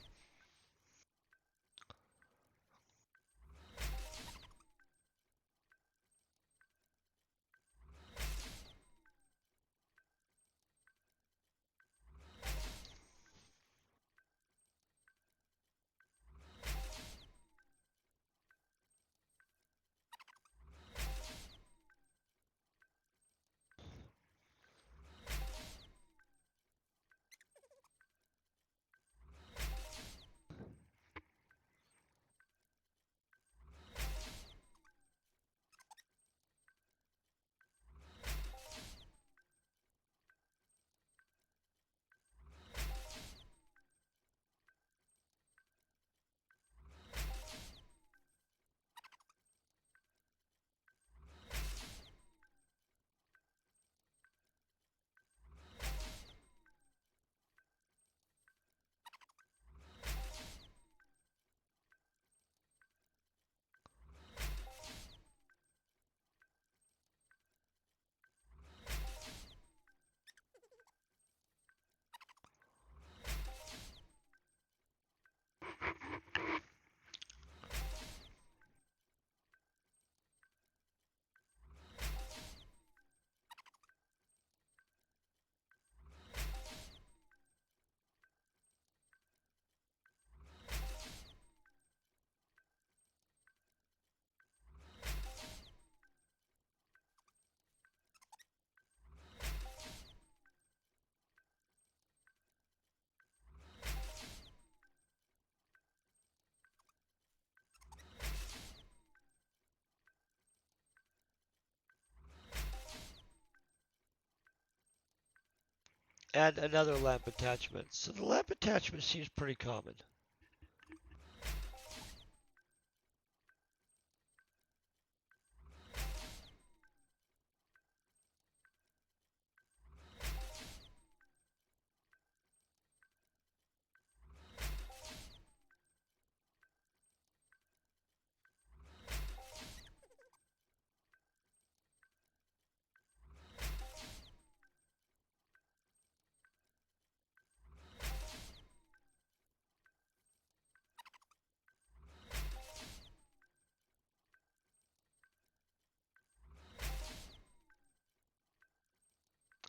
And another lamp attachment. So the lamp attachment seems pretty common.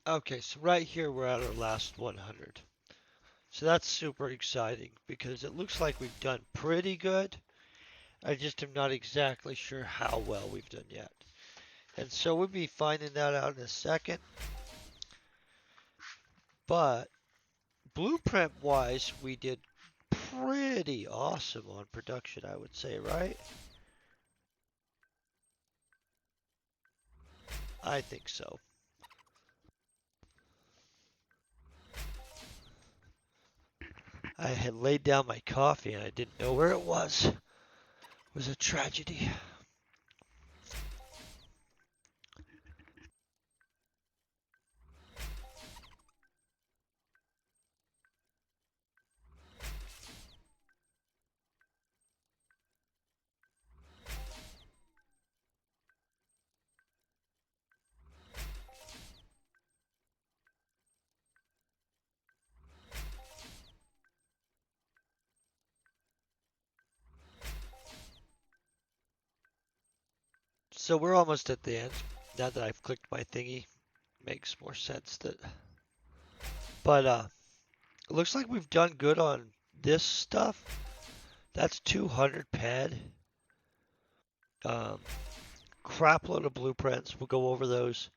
Okay, so right here we're at our last 100. So that's super exciting because it looks like we've done pretty good. I just am not exactly sure how well we've done yet. And so we'll be finding that out in a second. But blueprint wise, we did pretty awesome on production, I would say, right? I think so. I had laid down my coffee and I didn't know where it was. It was a tragedy. So we're almost at the end. Now that I've clicked my thingy, makes more sense that. But it looks like we've done good on this stuff. That's 200 pad. Um, crap load of blueprints. We'll go over those.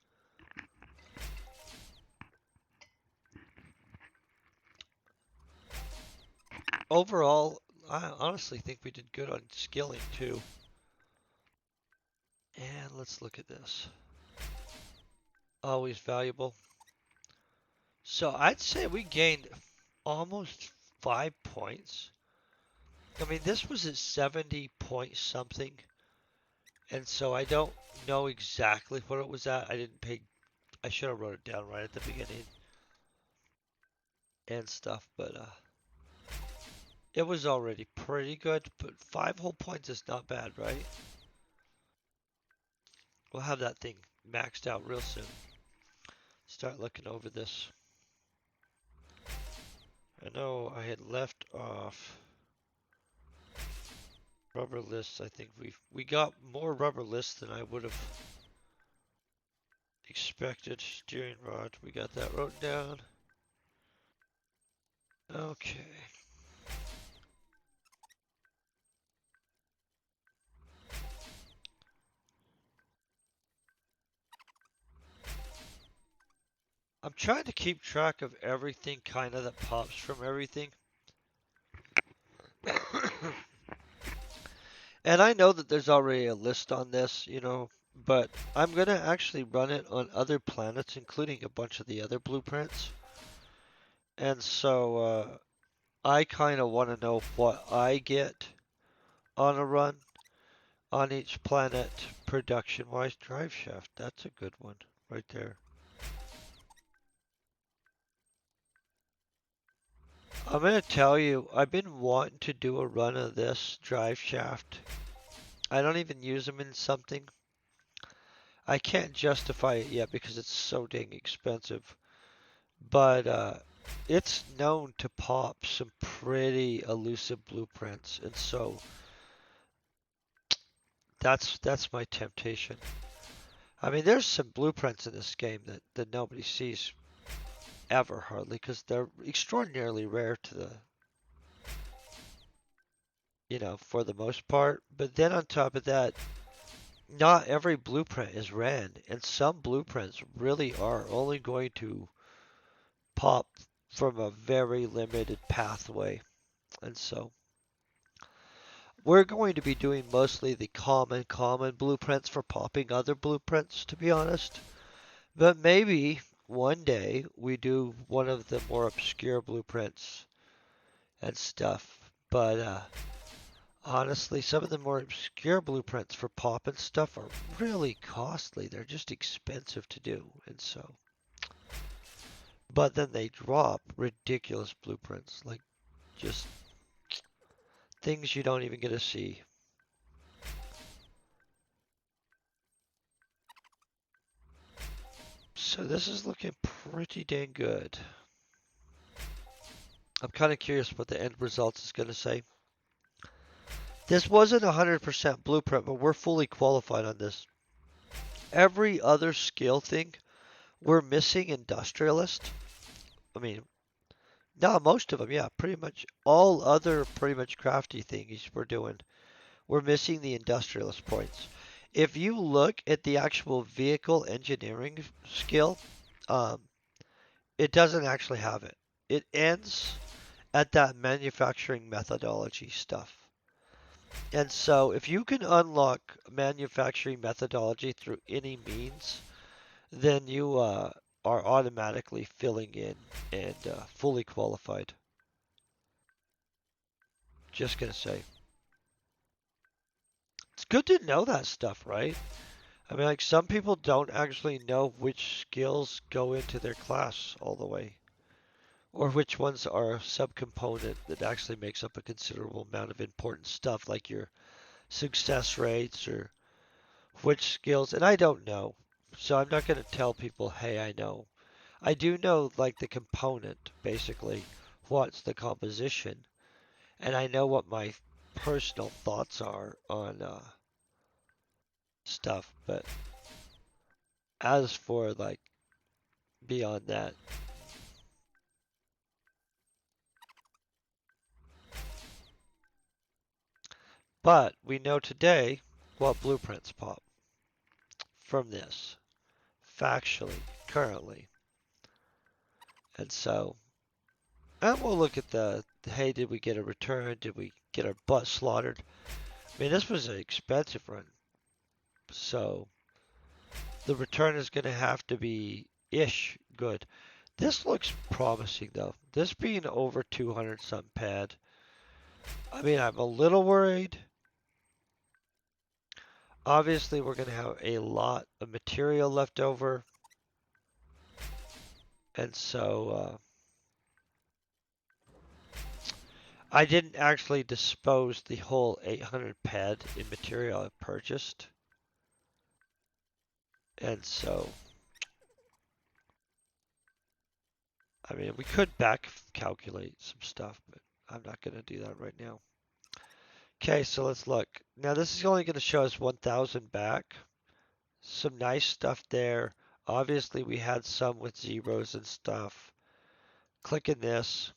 Overall, I honestly think we did good on skilling too. And let's look at this. Always valuable. So I'd say we gained almost 5 points. I mean, this was at 70 point something. And so I don't know exactly what it was at. I didn't pay, I should have wrote it down right at the beginning and stuff, but it was already pretty good. But 5 whole points is not bad, right? We'll have that thing maxed out real soon. Start looking over this. I know I had left off rubber lists. I think we got more rubber lists than I would have expected. Steering rod, we got that wrote down. Okay. I'm trying to keep track of everything kind of that pops from everything. And I know that there's already a list on this, you know, but I'm going to actually run it on other planets, including a bunch of the other blueprints. And so I kind of want to know what I get on a run on each planet production-wise. Drive shaft, that's a good one right there. I'm going to tell you, I've been wanting to do a run of this drive shaft. I don't even use them in something. I can't justify it yet because it's so dang expensive. But it's known to pop some pretty elusive blueprints, and so that's my temptation. I mean, there's some blueprints in this game that nobody sees ever hardly because they're extraordinarily rare to the, you know, for the most part. But then on top of that, not every blueprint is ran, and some blueprints really are only going to pop from a very limited pathway. And so we're going to be doing mostly the common blueprints for popping other blueprints, to be honest. But maybe one day we do one of the more obscure blueprints and stuff. But honestly, some of the more obscure blueprints for popping stuff are really costly. They're just expensive to do, and so. But then they drop ridiculous blueprints, like just things you don't even get to see. So this is looking pretty dang good. I'm kind of curious what the end results is going to say. This wasn't 100% blueprint, but we're fully qualified on this. Every other skill thing, we're missing industrialist. I mean, not most of them, yeah, pretty much all other pretty much crafty things we're doing. We're missing the industrialist points. If you look at the actual vehicle engineering skill, um, it doesn't actually have it. It ends at that manufacturing methodology stuff. And so if you can unlock manufacturing methodology through any means, then you are automatically filling in and fully qualified. Just gonna say. It's good to know that stuff, right? I mean, like some people don't actually know which skills go into their class all the way, or which ones are a subcomponent that actually makes up a considerable amount of important stuff, like your success rates or which skills. And I don't know, so I'm not going to tell people, hey, I know. I do know, like, the component, basically, what's the composition, and I know what my personal thoughts are on stuff, but as for, like, beyond that, but we know today what blueprints pop from this, factually, currently. And so, and we'll look at the, hey, did we get a return? Did we get our butt slaughtered? I mean, this was an expensive run, so the return is going to have to be ish good. This looks promising though. This being over 200 something pad. I mean, I'm a little worried. Obviously, we're going to have a lot of material left over. And so, I didn't actually dispose the whole 800 pad in material I purchased. And so, I mean, we could back calculate some stuff, but I'm not going to do that right now. Okay, so let's look. Now this is only going to show us 1,000 back. Some nice stuff there. Obviously, we had some with zeros and stuff. Clicking this.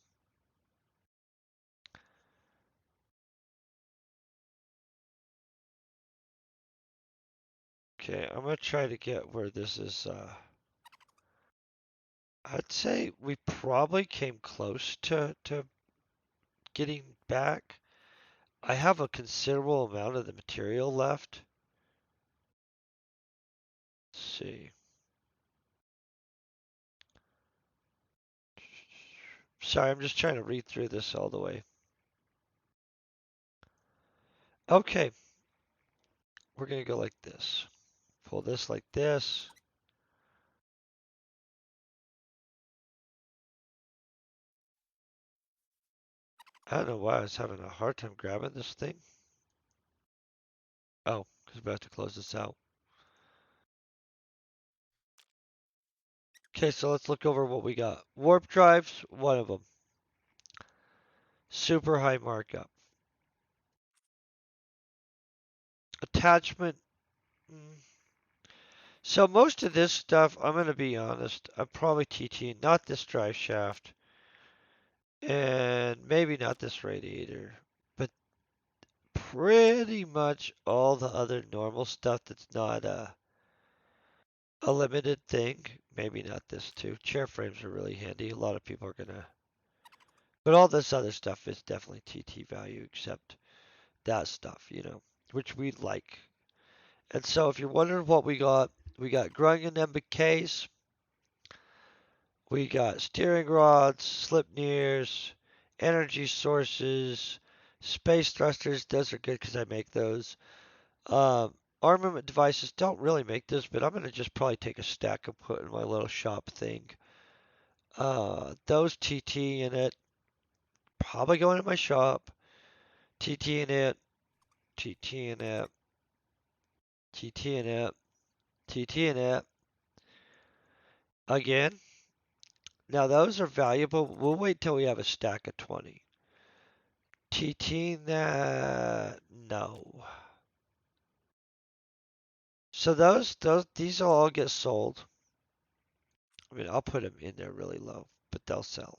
Okay, I'm going to try to get where this is. I'd say we probably came close to getting back. I have a considerable amount of the material left. Let's see. Sorry, I'm just trying to read through this all the way. Okay, we're going to go like this. Pull this like this. I don't know why I was having a hard time grabbing this thing. Oh, because we have to close this out. Okay, so let's look over what we got. Warp drives, one of them. Super high markup. Attachment. mm. So most of this stuff, I'm going to be honest, I'm probably TTing not this drive shaft and maybe not this radiator, but pretty much all the other normal stuff that's not a limited thing. Maybe not this too. Chair frames are really handy. A lot of people are going to, but all this other stuff is definitely TT value except that stuff, which we like. And so if you're wondering what we got Gungnir MKs, we got steering rods, Sleipnirs, energy sources, space thrusters. Those are good because I make those. Armament devices don't really make this, but I'm gonna just probably take a stack and put in my little shop thing. Those TT in it, probably going in my shop. TT in it, TT in it, TT in it, TT in it. Again, now those are valuable. We'll wait till we have a stack of 20. TT in that, no. So these will all get sold. I mean, I'll put them in there really low, but they'll sell.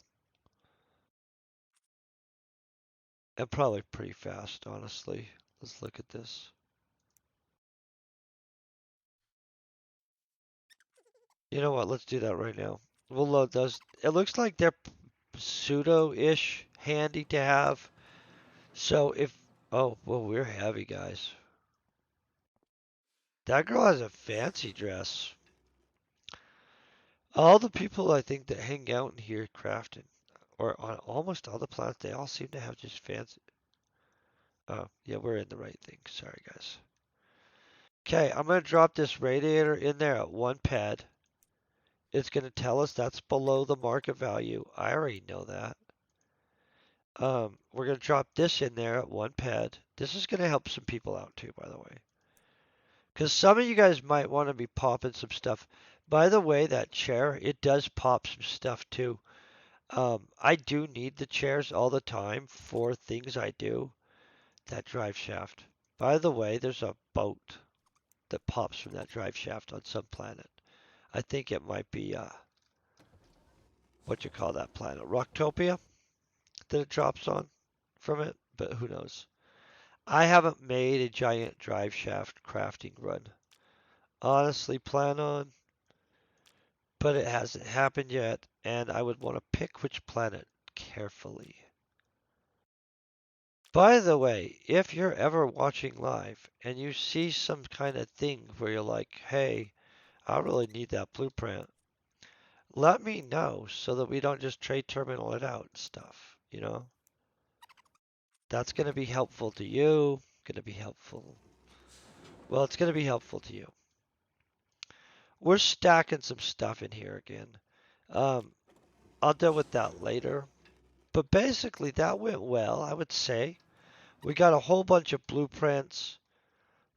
And probably pretty fast, honestly. Let's look at this. You know what? Let's do that right now. We'll load those. It looks like they're pseudo-ish handy to have. So if, oh, well, we're heavy, guys. That girl has a fancy dress. All the people I think that hang out in here crafting, or on almost all the planets, they all seem to have just fancy. Oh, yeah, we're in the right thing. Sorry, guys. Okay, I'm going to drop this radiator in there at 1 ped. It's going to tell us that's below the market value. I already know that. We're going to drop this in there at 1 ped. This is going to help some people out too, by the way. Because some of you guys might want to be popping some stuff. By the way, that chair, it does pop some stuff too. I do need the chairs all the time for things I do. That drive shaft. By the way, there's a boat that pops from that drive shaft on some planet. I think it might be, what you call that planet? Rocktopia that it drops on from it, but who knows? I haven't made a giant drive shaft crafting run. Honestly, plan on, but it hasn't happened yet, and I would want to pick which planet carefully. By the way, if you're ever watching live and you see some kind of thing where you're like, hey, I really need that blueprint, let me know so that we don't just trade terminal it out and stuff. That's going to be helpful to you, going to be helpful. Well, it's going to be helpful to you. We're stacking some stuff in here again. Um, I'll deal with that later. But basically, that went well, I would say. We got a whole bunch of blueprints.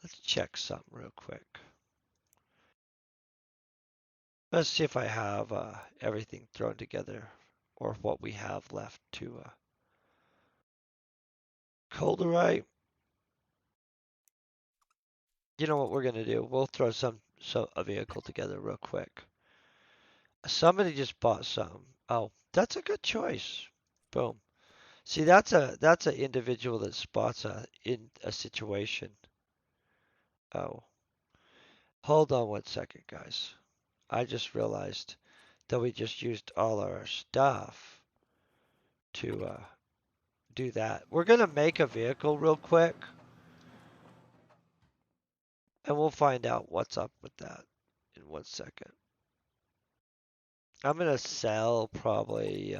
Let's check something real quick. Let's see if I have everything thrown together. or what we have left to Colderite. You know what we're gonna do? We'll throw a vehicle together real quick. Somebody just bought some. Oh, that's a good choice. Boom. See, that's an individual that spots in a situation. Oh, hold on 1 second, guys. I just realized that we just used all our stuff to do that. We're gonna make a vehicle real quick, and we'll find out what's up with that in 1 second. I'm gonna sell probably.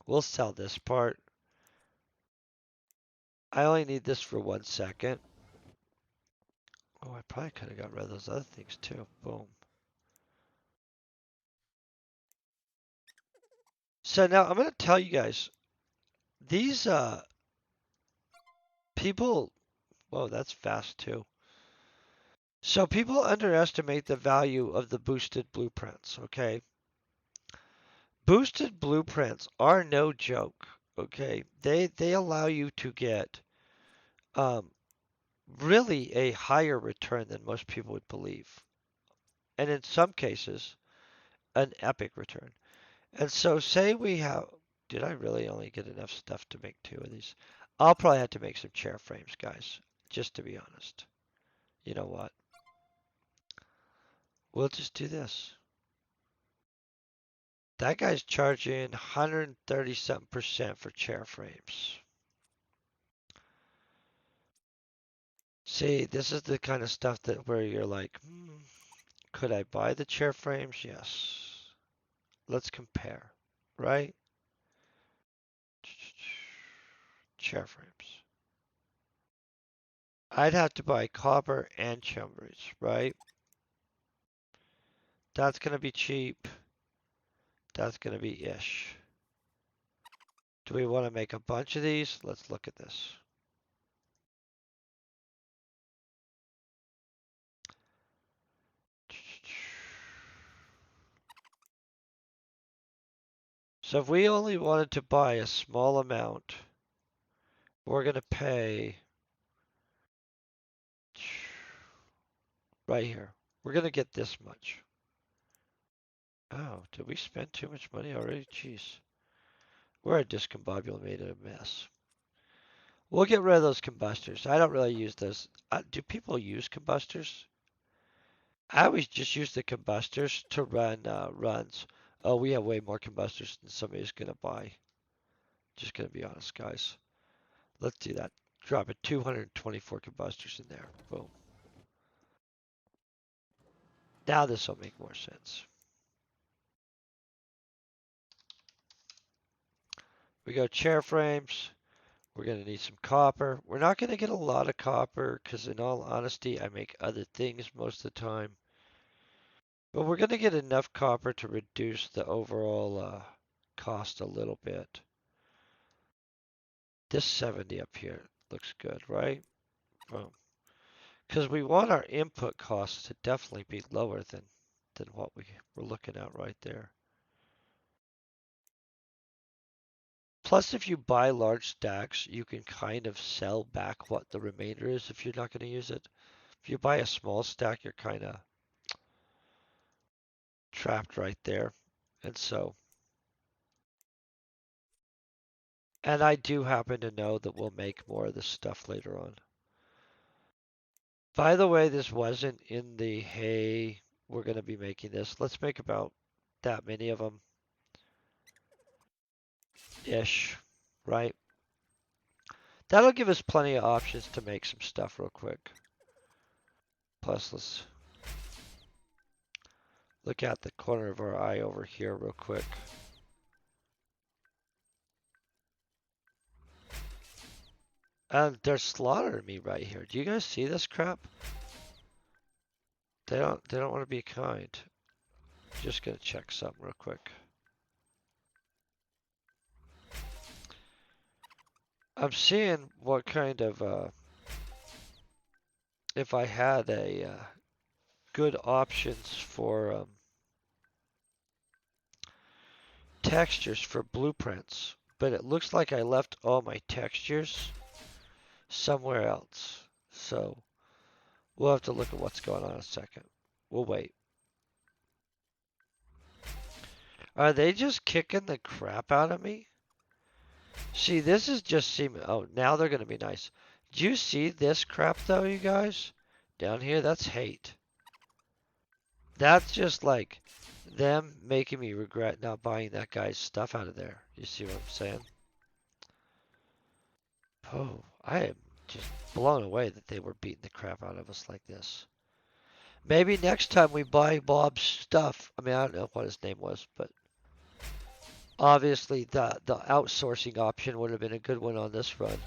We'll sell this part. I only need this for 1 second. Oh, I probably could have got rid of those other things too. Boom. So now I'm gonna tell you guys, these people, whoa, that's fast too. So people underestimate the value of the boosted blueprints, okay? Boosted blueprints are no joke, okay? They allow you to get um, really a higher return than most people would believe. And in some cases, an epic return. And so say we have, did I really only get enough stuff to make 2 of these? I'll probably have to make some chair frames, guys, just to be honest. You know what? We'll just do this. That guy's charging 130 something percent for chair frames. See, this is the kind of stuff that where you're like, could I buy the chair frames? Yes. Let's compare, right? Chair frames. I'd have to buy copper and chambers, right? That's gonna be cheap. That's gonna be ish. Do we want to make a bunch of these? Let's look at this. So if we only wanted to buy a small amount, we're gonna pay right here. We're gonna get this much. Oh, did we spend too much money already? Jeez. We're a discombobulated mess. We'll get rid of those combustors. I don't really use those. Do people use combustors? I always just use the combustors to run runs. Oh, we have way more combustors than somebody's gonna buy. Just gonna be honest, guys. Let's do that. Drop it 224 combustors in there. Boom. Now this will make more sense. We go chair frames. We're going to need some copper. We're not going to get a lot of copper because in all honesty, I make other things most of the time. But we're going to get enough copper to reduce the overall cost a little bit. This 70 up here looks good, right? Boom. Because we want our input costs to definitely be lower than what we're looking at right there. Plus, if you buy large stacks, you can kind of sell back what the remainder is if you're not going to use it. If you buy a small stack, you're kind of trapped right there. And so, and I do happen to know that we'll make more of this stuff later on. By the way, this wasn't in the, hey, we're going to be making this. Let's make about that many of them. Ish, right? That'll give us plenty of options to make some stuff real quick. Plus, let's look at the corner of our eye over here real quick. And they're slaughtering me right here. Do you guys see this crap? They don't want to be kind. Just gonna check something real quick. I'm seeing what kind of if I had a good options for textures for blueprints, but it looks like I left all my textures somewhere else. So we'll have to look at what's going on in a second. We'll wait. Are they just kicking the crap out of me? See, this is just seeming. Oh, now they're going to be nice. Do you see this crap though, you guys? Down here, that's hate. That's just like them making me regret not buying that guy's stuff out of there. You see what I'm saying? Oh, I am just blown away that they were beating the crap out of us like this. Maybe next time we buy Bob's stuff. I mean, I don't know what his name was, but obviously the outsourcing option would have been a good one on this run.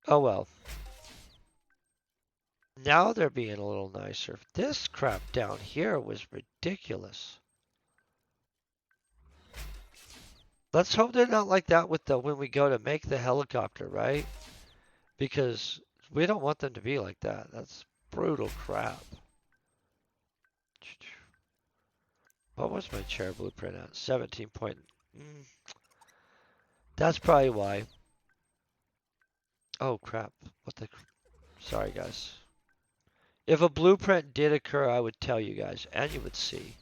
Oh well. Now they're being a little nicer. This crap down here was ridiculous. Let's hope they're not like that with the when we go to make the helicopter, right? Because we don't want them to be like that. That's brutal crap. What was my chair blueprint at? 17 point. That's probably why. Oh crap. What the? Sorry guys. If a blueprint did occur, I would tell you guys, and you would see.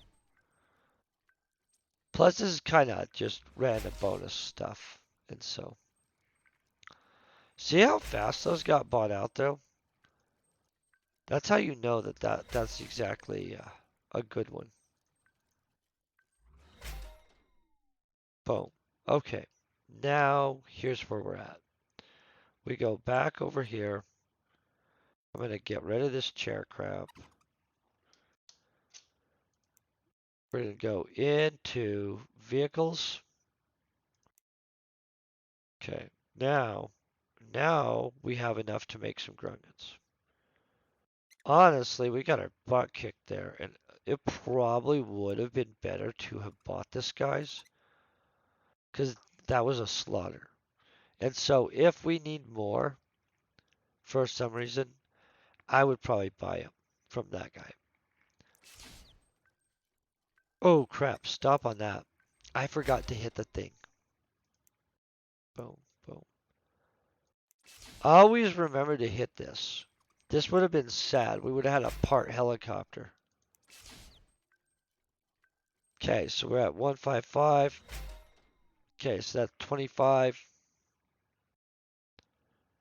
Plus, this is kind of just random bonus stuff, and so. See how fast those got bought out, though? That's how you know that's exactly a good one. Boom. Okay. Now, here's where we're at. We go back over here. I'm going to get rid of this chair crap. We're going to go into vehicles. Okay. Now we have enough to make some Grungans. Honestly, we got our butt kicked there, and it probably would have been better to have bought this, guys, because that was a slaughter. And so if we need more for some reason, I would probably buy him from that guy. Oh crap, stop on that. I forgot to hit the thing. Boom, boom. Always remember to hit this. This would have been sad. We would have had a part helicopter. Okay, so we're at 155. Okay, so that's 25.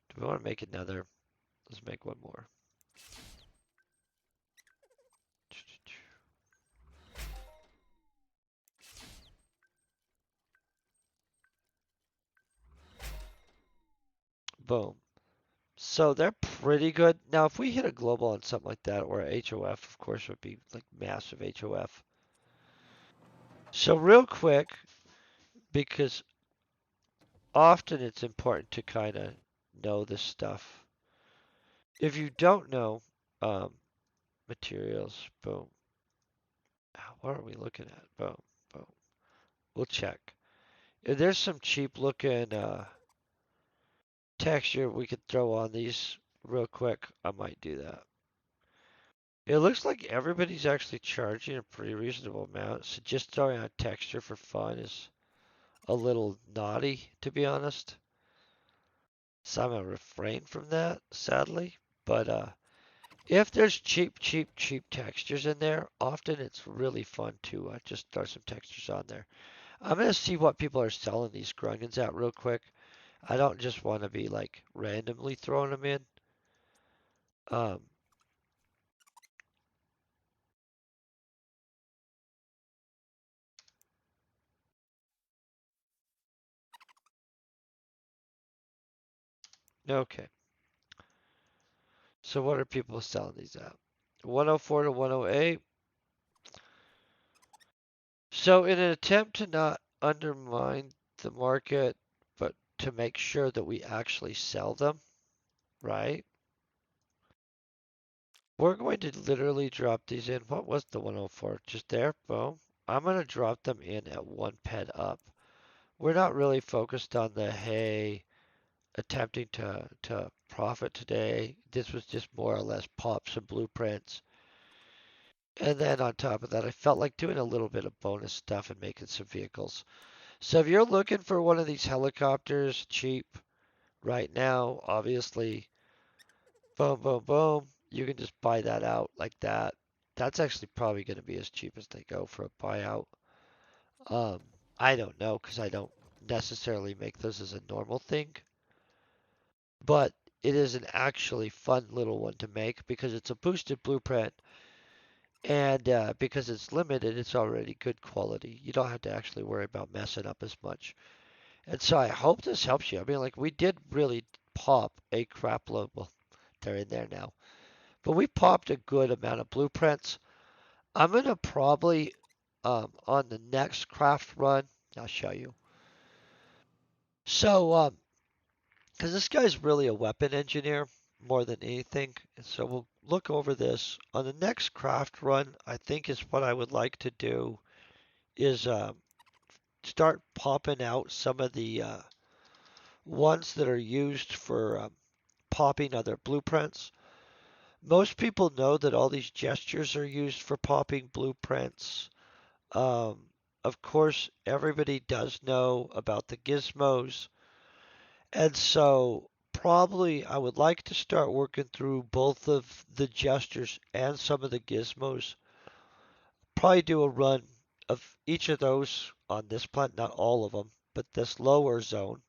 Do we want to make another? Let's make one more. Boom. So they're pretty good. Now, if we hit a global on something like that, or a HOF, of course, would be like massive HOF. So real quick, because often it's important to kind of know this stuff. If you don't know materials, boom. What are we looking at? Boom, boom. We'll check. If there's some cheap looking texture we could throw on these real quick, I might do that. It looks like everybody's actually charging a pretty reasonable amount, so just throwing on texture for fun is a little naughty, to be honest. So I'm gonna refrain from that, sadly. But if there's cheap textures in there, often it's really fun to just throw some textures on there. I'm gonna see what people are selling these Grungans at real quick. I don't just want to be like randomly throwing them in. Um, okay. So what are people selling these at? 104 to 108. So in an attempt to not undermine the market, but to make sure that we actually sell them, right? We're going to literally drop these in. What was the 104? Just there? Boom. I'm going to drop them in at 1 ped up. We're not really focused on the, hey, attempting to profit today. This was just more or less pop some blueprints. And then on top of that, I felt like doing a little bit of bonus stuff and making some vehicles. So if you're looking for one of these helicopters cheap right now, obviously, boom, boom, boom, you can just buy that out like that. That's actually probably going to be as cheap as they go for a buyout. Um, I don't know because I don't necessarily make those as a normal thing, but it is an actually fun little one to make because it's a boosted blueprint and because it's limited, it's already good quality. You don't have to actually worry about messing up as much. And so I hope this helps you. I mean, like, we did really pop a crap load. Well, they're in there now. But we popped a good amount of blueprints. I'm going to probably, on the next craft run, I'll show you. So, because this guy's really a weapon engineer more than anything. And so we'll look over this. On the next craft run, I think is what I would like to do is start popping out some of the ones that are used for popping other blueprints. Most people know that all these gestures are used for popping blueprints. Um, of course, everybody does know about the gizmos, and so probably I would like to start working through both of the gestures and some of the gizmos. Probably do a run of each of those on this planet, not all of them, but this lower zone.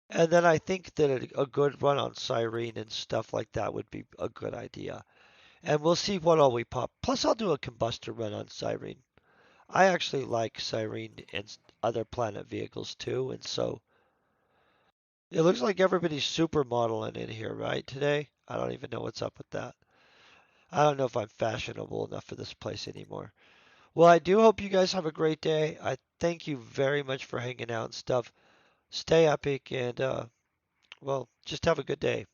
And then I think that a good run on Cyrene and stuff like that would be a good idea. And we'll see what all we pop. Plus, I'll do a combustor run on Cyrene. I actually like Cyrene and other planet vehicles too, and so it looks like everybody's supermodeling in here, right, today? I don't even know what's up with that. I don't know if I'm fashionable enough for this place anymore. Well, I do hope you guys have a great day. I thank you very much for hanging out and stuff. Stay epic and, well, just have a good day.